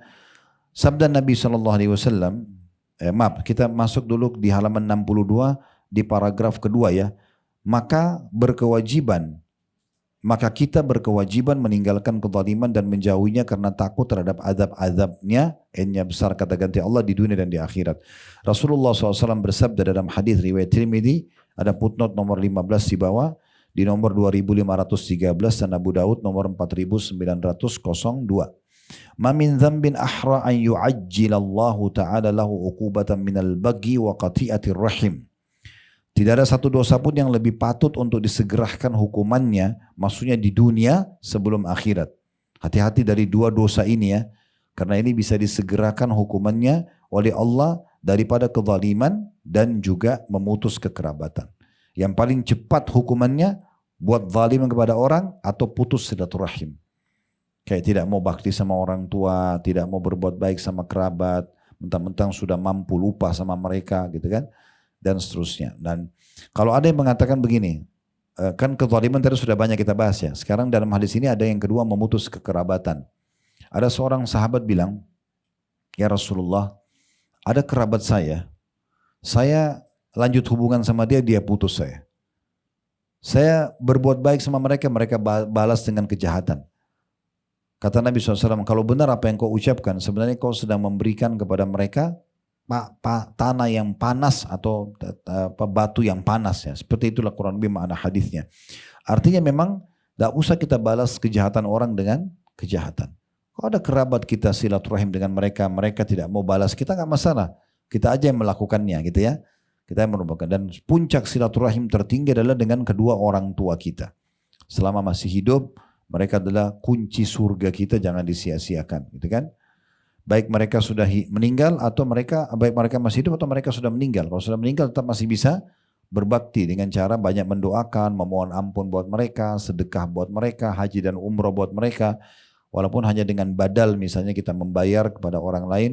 sabda Nabi SAW. Maaf, kita masuk dulu di halaman 62 di paragraf kedua ya. Maka kita berkewajiban meninggalkan kezaliman dan menjauhinya karena takut terhadap azab-azabnya. N-nya besar kata ganti Allah di dunia dan di akhirat. Rasulullah SAW bersabda dalam hadis riwayat Tirmidzi, ada footnote nomor 15 di bawah, di nomor 2513 dan Abu Daud nomor 4902. Ma min dzambin ahra an yu'ajjilallahu ta'ala lahu uqubatan minal baghi wa qati'atir rahim. Tidak ada satu dosa pun yang lebih patut untuk disegerakan hukumannya, maksudnya di dunia sebelum akhirat. Hati-hati dari dua dosa ini ya, karena ini bisa disegerakan hukumannya oleh Allah daripada kezaliman dan juga memutus kekerabatan. Yang paling cepat hukumannya buat zalim kepada orang atau putus silaturahim. Kayak tidak mau bakti sama orang tua, tidak mau berbuat baik sama kerabat, mentang-mentang sudah mampu lupa sama mereka gitu kan. Dan seterusnya. Dan kalau ada yang mengatakan begini, kan kezaliman tadi sudah banyak kita bahas ya. Sekarang dalam hadis ini ada yang kedua, memutus kekerabatan. Ada seorang sahabat bilang, ya Rasulullah, ada kerabat saya lanjut hubungan sama dia, dia putus saya. Saya berbuat baik sama mereka, mereka balas dengan kejahatan. Kata Nabi SAW, kalau benar apa yang kau ucapkan, sebenarnya kau sedang memberikan kepada mereka tanah yang panas atau batu yang panas ya. Seperti itulah kurang lebih makna hadisnya. Artinya memang tidak usah kita balas kejahatan orang dengan kejahatan. Kalau ada kerabat kita silaturahim dengan mereka, mereka tidak mau balas, kita nggak masalah. Kita aja yang melakukannya gitu ya. Kita yang merupakan, dan puncak silaturahim tertinggi adalah dengan kedua orang tua kita. Selama masih hidup, mereka adalah kunci surga kita, jangan disia-siakan gitu kan. baik mereka sudah meninggal atau baik mereka masih hidup atau mereka sudah meninggal. Kalau sudah meninggal tetap masih bisa berbakti dengan cara banyak mendoakan, memohon ampun buat mereka, sedekah buat mereka, haji dan umroh buat mereka. Walaupun hanya dengan badal misalnya kita membayar kepada orang lain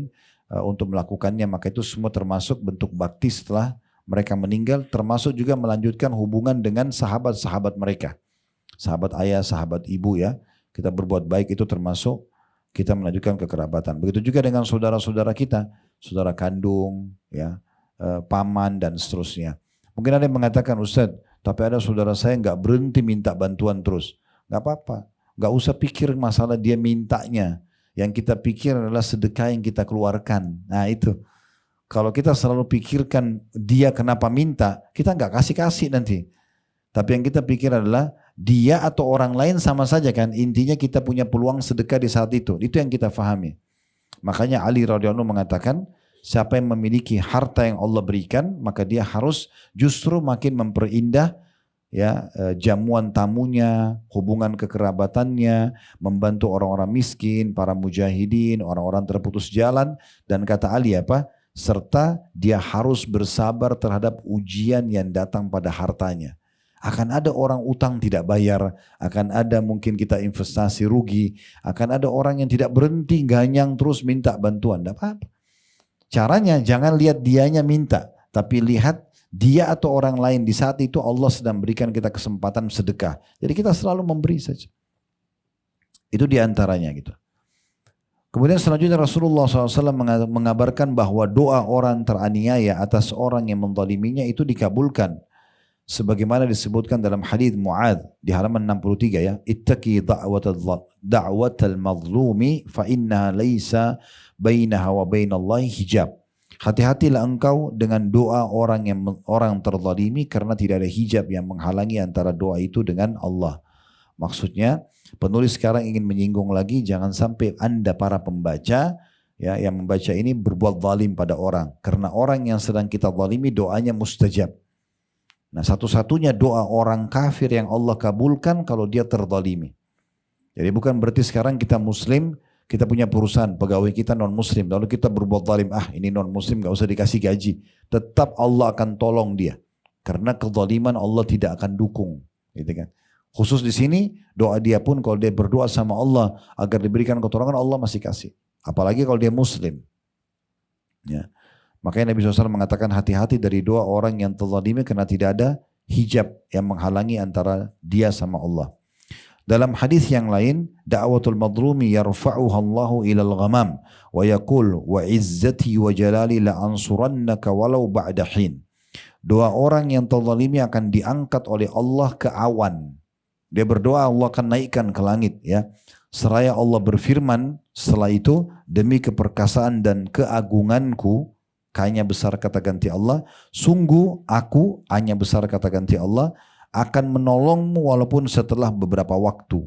untuk melakukannya, maka itu semua termasuk bentuk bakti setelah mereka meninggal, termasuk juga melanjutkan hubungan dengan sahabat-sahabat mereka. Sahabat ayah, sahabat ibu ya. Kita berbuat baik itu termasuk kita melanjutkan kekerabatan. Begitu juga dengan saudara-saudara kita, saudara kandung, ya, paman dan seterusnya. Mungkin ada yang mengatakan, Ustaz, tapi ada saudara saya nggak berhenti minta bantuan terus. Nggak apa-apa, nggak usah pikir masalah dia mintanya. Yang kita pikir adalah sedekah yang kita keluarkan. Nah itu, kalau kita selalu pikirkan dia kenapa minta, kita nggak kasih nanti. Tapi yang kita pikir adalah dia atau orang lain sama saja kan. Intinya kita punya peluang sedekah di saat itu. Itu yang kita fahami. Makanya Ali radhiyallahu anhu mengatakan, siapa yang memiliki harta yang Allah berikan, maka dia harus justru makin memperindah ya jamuan tamunya, hubungan kekerabatannya, membantu orang-orang miskin, para mujahidin, orang-orang terputus jalan. Dan kata Ali apa? Serta dia harus bersabar terhadap ujian yang datang pada hartanya. Akan ada orang utang tidak bayar, akan ada mungkin kita investasi rugi, akan ada orang yang tidak berhenti ganyang terus minta bantuan, tidak apa-apa. Caranya jangan lihat dianya minta, tapi lihat dia atau orang lain di saat itu Allah sedang berikan kita kesempatan sedekah. Jadi kita selalu memberi saja. Itu diantaranya gitu. Kemudian selanjutnya Rasulullah SAW mengabarkan bahwa doa orang teraniaya atas orang yang menzaliminya itu dikabulkan. Sebagaimana disebutkan dalam hadis Muadz di halaman 63 ya, ittaqi da'watal mazlumi fa innaha laisa bainaha wa bainallahi hijab. Hati-hatilah engkau dengan doa orang terzalimi karena tidak ada hijab yang menghalangi antara doa itu dengan Allah. Maksudnya penulis sekarang ingin menyinggung lagi, jangan sampai Anda para pembaca ya yang membaca ini berbuat zalim pada orang, karena orang yang sedang kita zalimi doanya mustajab. Nah, satu-satunya doa orang kafir yang Allah kabulkan kalau dia terzalimi. Jadi bukan berarti sekarang kita muslim, kita punya perusahaan, pegawai kita non muslim, lalu kita berbuat zalim, ini non muslim gak usah dikasih gaji. Tetap Allah akan tolong dia. Karena kezaliman Allah tidak akan dukung, gitu kan. Khusus di sini doa dia pun kalau dia berdoa sama Allah agar diberikan keturunan, Allah masih kasih. Apalagi kalau dia muslim. Ya. Makanya Nabi SAW mengatakan hati-hati dari doa orang yang terzalimi karena tidak ada hijab yang menghalangi antara dia sama Allah. Dalam hadis yang lain, da'watul madlumi yarfa'uha Allahu ilal ghamam wa yaqul wa izzati wa jalali la ansurannaka walau ba'da hin. Doa orang yang terzalimi akan diangkat oleh Allah ke awan. Dia berdoa Allah akan naikkan ke langit ya. Seraya Allah berfirman setelah itu, demi keperkasaan dan keagunganku, hanya besar kata ganti Allah, sungguh aku hanya besar kata ganti Allah akan menolongmu walaupun setelah beberapa waktu.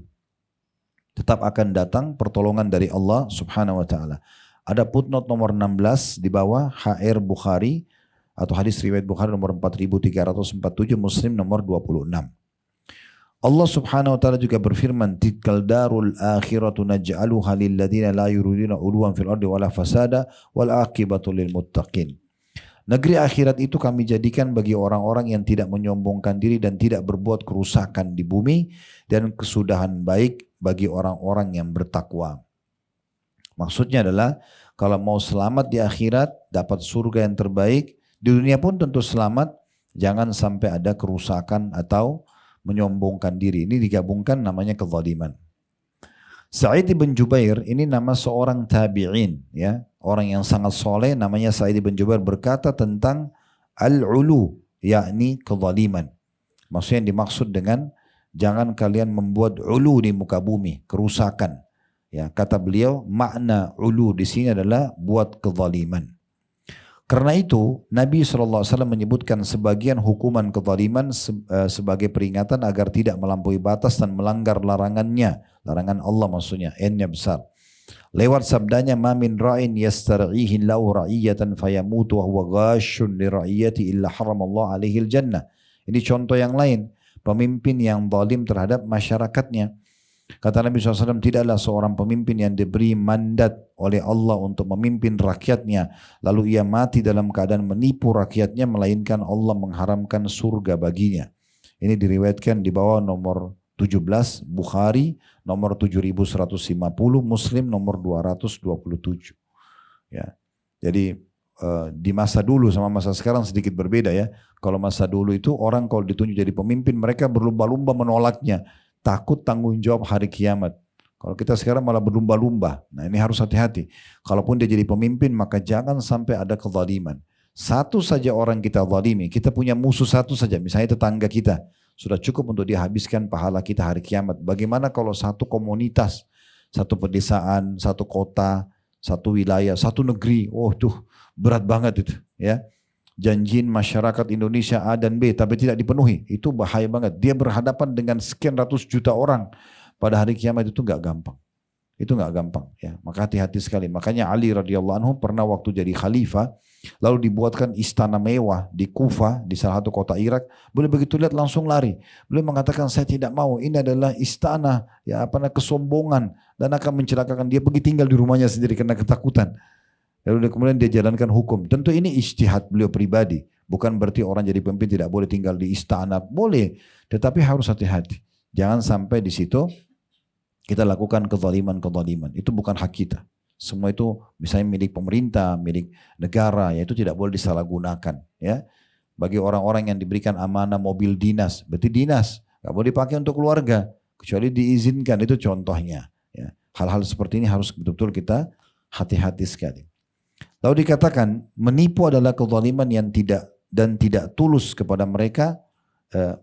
Tetap akan datang pertolongan dari Allah subhanahu wa ta'ala. Ada footnote nomor 16 di bawah HR Bukhari atau hadis riwayat Bukhari nomor 4347, Muslim nomor 26. Allah subhanahu wa ta'ala juga berfirman, tilkal darul akhiratu naj'aluha lilladina la yuriduna uluwan fil ardi wala fasada wal aqibatu lil muttaqin. Negeri akhirat itu kami jadikan bagi orang-orang yang tidak menyombongkan diri dan tidak berbuat kerusakan di bumi, dan kesudahan baik bagi orang-orang yang bertakwa. Maksudnya adalah kalau mau selamat di akhirat, dapat surga yang terbaik, di dunia pun tentu selamat, jangan sampai ada kerusakan atau menyombongkan diri. Ini digabungkan namanya kezaliman. Sa'id bin Jubair ini nama seorang tabi'in ya, orang yang sangat soleh, namanya Sa'id bin Jubair, berkata tentang al-ulu, yakni kezaliman. Maksudnya yang dimaksud dengan jangan kalian membuat ulu di muka bumi, kerusakan. Ya, kata beliau makna ulu di sini adalah buat kezaliman. Karena itu Nabi SAW menyebutkan sebagian hukuman kezaliman sebagai peringatan agar tidak melampaui batas dan melanggar larangannya. Larangan Allah maksudnya, N-nya besar. Lewat sabdanya, ma min ra'in yastar'ihi lahu ra'iyatan fayamutu wa huwa ghashun li ra'iyati illa haramallahu alaihi al-jannah. Ini contoh yang lain, pemimpin yang zalim terhadap masyarakatnya. Kata Nabi SAW, tidaklah seorang pemimpin yang diberi mandat oleh Allah untuk memimpin rakyatnya, lalu ia mati dalam keadaan menipu rakyatnya, melainkan Allah mengharamkan surga baginya. Ini diriwayatkan di bawah nomor 17, Bukhari nomor 7150, Muslim nomor 227. Ya. Jadi di masa dulu sama masa sekarang sedikit berbeda ya. Kalau masa dulu itu orang kalau ditunjuk jadi pemimpin mereka berlumba-lumba menolaknya. Takut tanggung jawab hari kiamat. Kalau kita sekarang malah berlumba-lumba. Nah ini harus hati-hati. Kalaupun dia jadi pemimpin maka jangan sampai ada kezaliman. Satu saja orang kita zalimi. Kita punya musuh satu saja. Misalnya tetangga kita. Sudah cukup untuk dihabiskan pahala kita hari kiamat. Bagaimana kalau satu komunitas, satu pedesaan, satu kota, satu wilayah, satu negeri. Oh tuh berat banget itu. Ya. Janjiin masyarakat Indonesia A dan B tapi tidak dipenuhi, itu bahaya banget. Dia berhadapan dengan sekian ratus juta orang pada hari kiamat, itu nggak gampang. Itu nggak gampang ya. Maka hati-hati sekali. Makanya Ali radhiyallahu anhu pernah waktu jadi khalifah lalu dibuatkan istana mewah di Kufah, di salah satu kota Irak. Beliau begitu lihat langsung lari. Beliau mengatakan saya tidak mau, ini adalah istana ya kesombongan dan akan mencelakakan. Dia pergi tinggal di rumahnya sendiri karena ketakutan. Lalu kemudian dia jalankan hukum. Tentu ini ijtihad beliau pribadi. Bukan berarti orang jadi pemimpin tidak boleh tinggal di istana. Boleh. Tetapi harus hati-hati. Jangan sampai di situ kita lakukan kezaliman-kezaliman. Itu bukan hak kita. Semua itu misalnya milik pemerintah, milik negara. Ya itu tidak boleh disalahgunakan. Ya. Bagi orang-orang yang diberikan amanah mobil dinas. Berarti dinas. Gak boleh dipakai untuk keluarga. Kecuali diizinkan. Itu contohnya. Ya. Hal-hal seperti ini harus betul-betul kita hati-hati sekali. Lalu dikatakan menipu adalah kezaliman yang tidak tulus kepada mereka.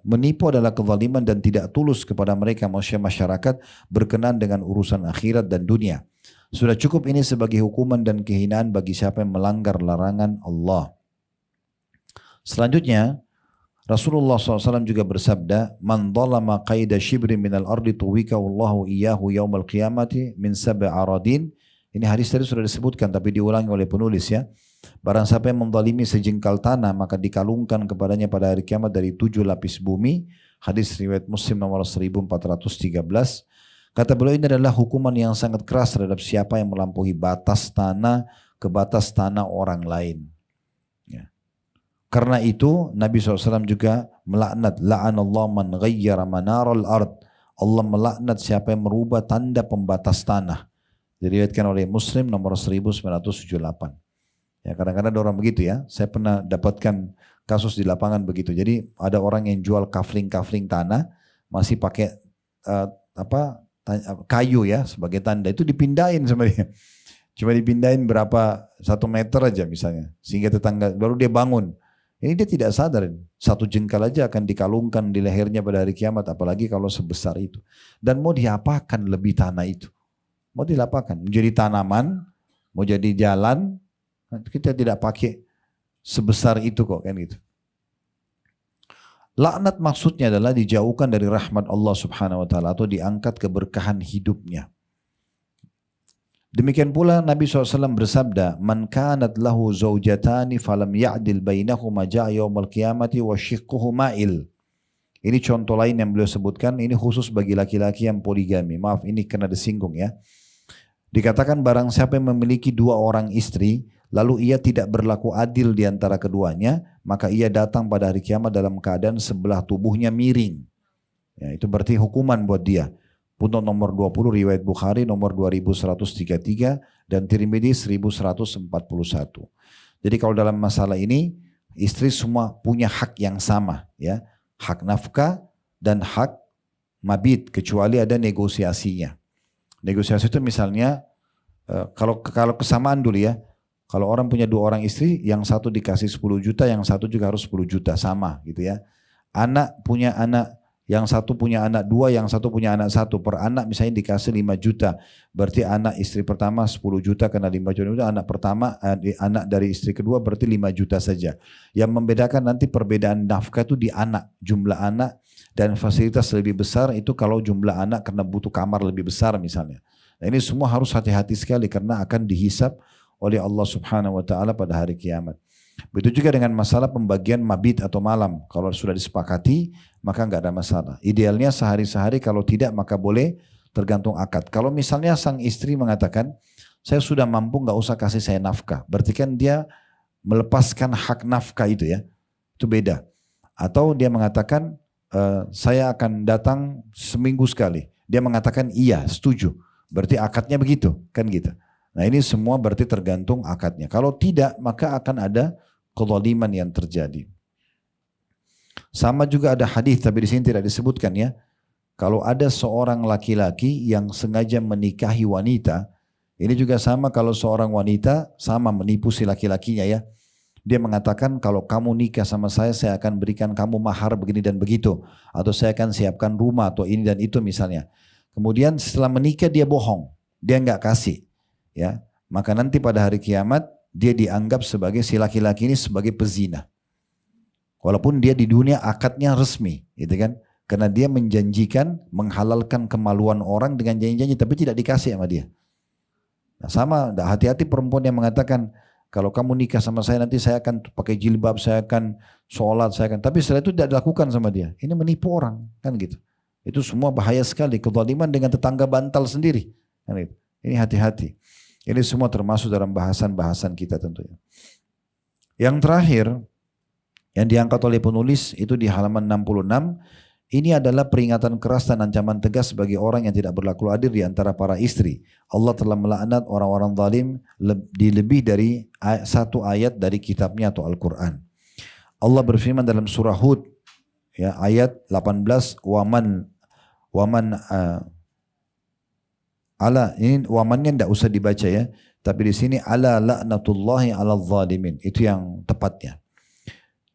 Menipu adalah kezaliman dan tidak tulus kepada mereka masyarakat berkenan dengan urusan akhirat dan dunia. Sudah cukup ini sebagai hukuman dan kehinaan bagi siapa yang melanggar larangan Allah. Selanjutnya Rasulullah SAW juga bersabda, "Man dhalama qaida shibrin minal ardi tuwika wallahu iyyahu yaumal qiyamati min sab'i aradin." Ini hadis tadi sudah disebutkan tapi diulangi oleh penulis ya. Barang siapa yang menzalimi sejengkal tanah maka dikalungkan kepadanya pada hari kiamat dari 7 lapis bumi. Hadis riwayat Muslim nomor 1413. Kata beliau ini adalah hukuman yang sangat keras terhadap siapa yang melampaui batas tanah ke batas tanah orang lain. Ya. Karena itu Nabi SAW juga melaknat, la'anallahu man ghayyara manaral ard. Allah melaknat siapa yang merubah tanda pembatas tanah. Diriwayatkan oleh Muslim nomor 1978. Ya kadang-kadang ada orang begitu ya. Saya pernah dapatkan kasus di lapangan begitu. Jadi ada orang yang jual kafling-kafling tanah masih pakai kayu ya sebagai tanda, itu dipindahin sama dia. Cuma dipindahin berapa 1 meter aja misalnya. Sehingga tetangga baru dia bangun. Ini dia tidak sadar. 1 jengkal aja akan dikalungkan di lehernya pada hari kiamat. Apalagi kalau sebesar itu. Dan mau diapakan lebih tanah itu? Mau dilapakan, mau jadi tanaman, mau jadi jalan, kita tidak pakai sebesar itu kok kan gitu. Laknat maksudnya adalah dijauhkan dari rahmat Allah Subhanahu wa taala atau diangkat keberkahan hidupnya. Demikian pula Nabi SAW bersabda, "Man kanat lahu zawjatani falam ya'dil bainahuma ja'a yaumal qiyamati wa shiqquhu ma'il." Ini contoh lain yang beliau sebutkan, ini khusus bagi laki-laki yang poligami. Maaf ini kena disinggung ya. Dikatakan barang siapa yang memiliki 2 orang istri, lalu ia tidak berlaku adil di antara keduanya, maka ia datang pada hari kiamat dalam keadaan sebelah tubuhnya miring. Ya, itu berarti hukuman buat dia. Punto nomor 20 riwayat Bukhari nomor 2133 dan Tirmidzi 1141. Jadi kalau dalam masalah ini istri semua punya hak yang sama ya, hak nafkah dan hak mabit kecuali ada negosiasinya. Negosiasi itu misalnya kalau kesamaan dulu ya. Kalau orang punya 2 orang istri, yang satu dikasih 10 juta, yang satu juga harus 10 juta sama gitu ya. Anak punya anak, yang satu punya anak 2, yang satu punya anak 1. Per anak misalnya dikasih 5 juta. Berarti anak istri pertama 10 juta karena 5 juta. Anak pertama, anak dari istri kedua berarti 5 juta saja. Yang membedakan nanti perbedaan nafkah itu di anak, jumlah anak. Dan fasilitas lebih besar itu kalau jumlah anak karena butuh kamar lebih besar misalnya. Nah ini semua harus hati-hati sekali karena akan dihisab oleh Allah Subhanahu wa taala pada hari kiamat. Begitu juga dengan masalah pembagian mabit atau malam. Kalau sudah disepakati maka enggak ada masalah. Idealnya sehari-sehari, kalau tidak maka boleh tergantung akad. Kalau misalnya sang istri mengatakan, saya sudah mampu nggak usah kasih saya nafkah. Berarti kan dia melepaskan hak nafkah itu ya. Itu beda. Atau dia mengatakan, saya akan datang seminggu sekali. Dia mengatakan iya, setuju. Berarti akadnya begitu, kan gitu. Nah ini semua berarti tergantung akadnya. Kalau tidak, maka akan ada kezaliman yang terjadi. Sama juga ada hadis, tapi di sini tidak disebutkan ya. Kalau ada seorang laki-laki yang sengaja menikahi wanita, ini juga sama kalau seorang wanita sama menipu si laki-lakinya ya. Dia mengatakan kalau kamu nikah sama saya akan berikan kamu mahar begini dan begitu. Atau saya akan siapkan rumah atau ini dan itu misalnya. Kemudian setelah menikah dia bohong, dia nggak kasih. Ya, maka nanti pada hari kiamat dia dianggap sebagai si laki-laki ini sebagai pezina. Walaupun dia di dunia akadnya resmi, gitu kan? Karena dia menjanjikan menghalalkan kemaluan orang dengan janji-janji tapi tidak dikasih sama dia. Nah, sama, hati-hati perempuan yang mengatakan kalau kamu nikah sama saya nanti saya akan pakai jilbab, saya akan sholat, saya akan. Tapi setelah itu tidak dilakukan sama dia. Ini menipu orang, kan gitu. Itu semua bahaya sekali. Kezaliman dengan tetangga bantal sendiri. Kan gitu. Ini hati-hati. Ini semua termasuk dalam bahasan-bahasan kita tentunya. Yang terakhir yang diangkat oleh penulis itu di halaman 66. Ini adalah peringatan keras dan ancaman tegas bagi orang yang tidak berlaku adil di antara para istri. Allah telah melaknat orang-orang zalim di lebih dari satu ayat dari kitabnya atau Al-Quran. Allah berfirman dalam surah Hud ya, ayat 18, ala, ini wamannya tidak usah dibaca ya, tapi di sini ala la'natullahi ala zalimin, itu yang tepatnya.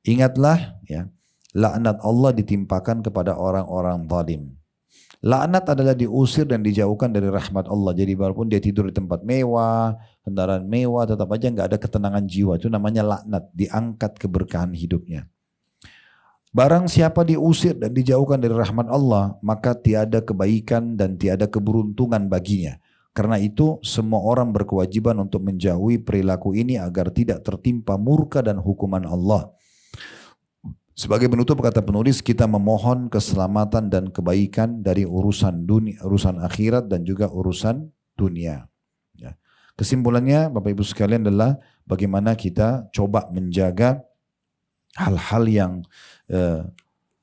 Ingatlah ya, laknat Allah ditimpakan kepada orang-orang zalim. Laknat adalah diusir dan dijauhkan dari rahmat Allah. Jadi walaupun dia tidur di tempat mewah, kendaraan mewah, tetap aja nggak ada ketenangan jiwa. Itu namanya laknat, diangkat keberkahan hidupnya. Barang siapa diusir dan dijauhkan dari rahmat Allah, maka tiada kebaikan dan tiada keberuntungan baginya. Karena itu semua orang berkewajiban untuk menjauhi perilaku ini agar tidak tertimpa murka dan hukuman Allah. Sebagai penutup kata penulis, kita memohon keselamatan dan kebaikan dari urusan dunia, urusan akhirat dan juga urusan dunia. Ya. Kesimpulannya Bapak Ibu sekalian adalah bagaimana kita coba menjaga hal-hal yang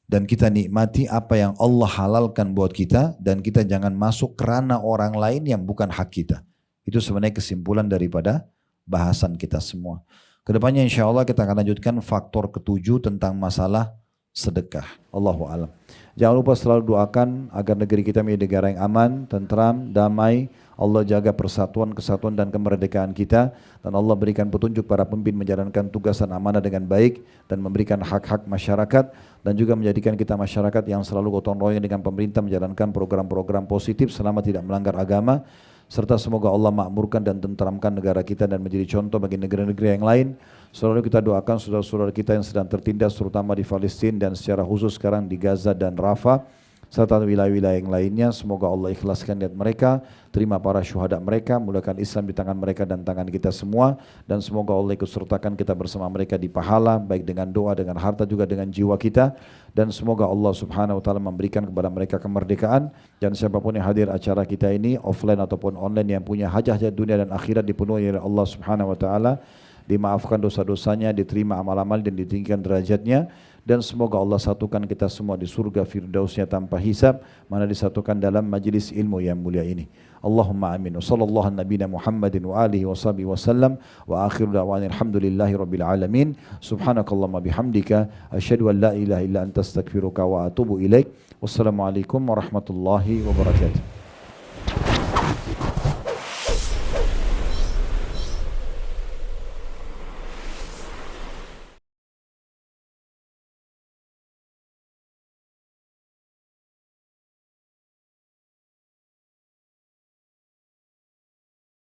dan kita nikmati apa yang Allah halalkan buat kita dan kita jangan masuk kerana orang lain yang bukan hak kita. Itu sebenarnya kesimpulan daripada bahasan kita semua. Kedepannya insya Allah kita akan lanjutkan faktor ketujuh tentang masalah sedekah. Allahu a'lam. Jangan lupa selalu doakan agar negeri kita menjadi negara yang aman, tentram, damai. Allah jaga persatuan, kesatuan dan kemerdekaan kita. Dan Allah berikan petunjuk para pemimpin menjalankan tugas dan amanah dengan baik. Dan memberikan hak-hak masyarakat. Dan juga menjadikan kita masyarakat yang selalu gotong royong dengan pemerintah menjalankan program-program positif selama tidak melanggar agama. Serta semoga Allah makmurkan dan tenteramkan negara kita dan menjadi contoh bagi negara-negara yang lain. Selalu kita doakan saudara-saudara kita yang sedang tertindas terutama di Palestina dan secara khusus sekarang di Gaza dan Rafah serta wilayah-wilayah yang lainnya. Semoga Allah ikhlaskan niat mereka, terima para syuhada mereka, mudahkan Islam di tangan mereka dan tangan kita semua, dan semoga Allah ikut sertakan kita bersama mereka di pahala, baik dengan doa, dengan harta, juga dengan jiwa kita. Dan semoga Allah subhanahu wa ta'ala memberikan kepada mereka kemerdekaan. Dan siapapun yang hadir acara kita ini, offline ataupun online, yang punya hajat-hajat dunia dan akhirat dipenuhi oleh Allah subhanahu wa ta'ala, dimaafkan dosa-dosanya, diterima amal-amal dan ditinggikan derajatnya. Dan semoga Allah satukan kita semua di surga firdausnya tanpa hisab, mana disatukan dalam majlis ilmu yang mulia ini. Allahumma amin. Wa sallallahu nabiyana Muhammadin wa alihi wa sahbihi wa sallam. Wa akhiru da'wana alhamdulillahi rabbil alamin. Subhanakallahumma bihamdika asyhadu an la ilaha illa anta astaghfiruka wa atubu ilaik. Wassalamualaikum warahmatullahi wabarakatuh.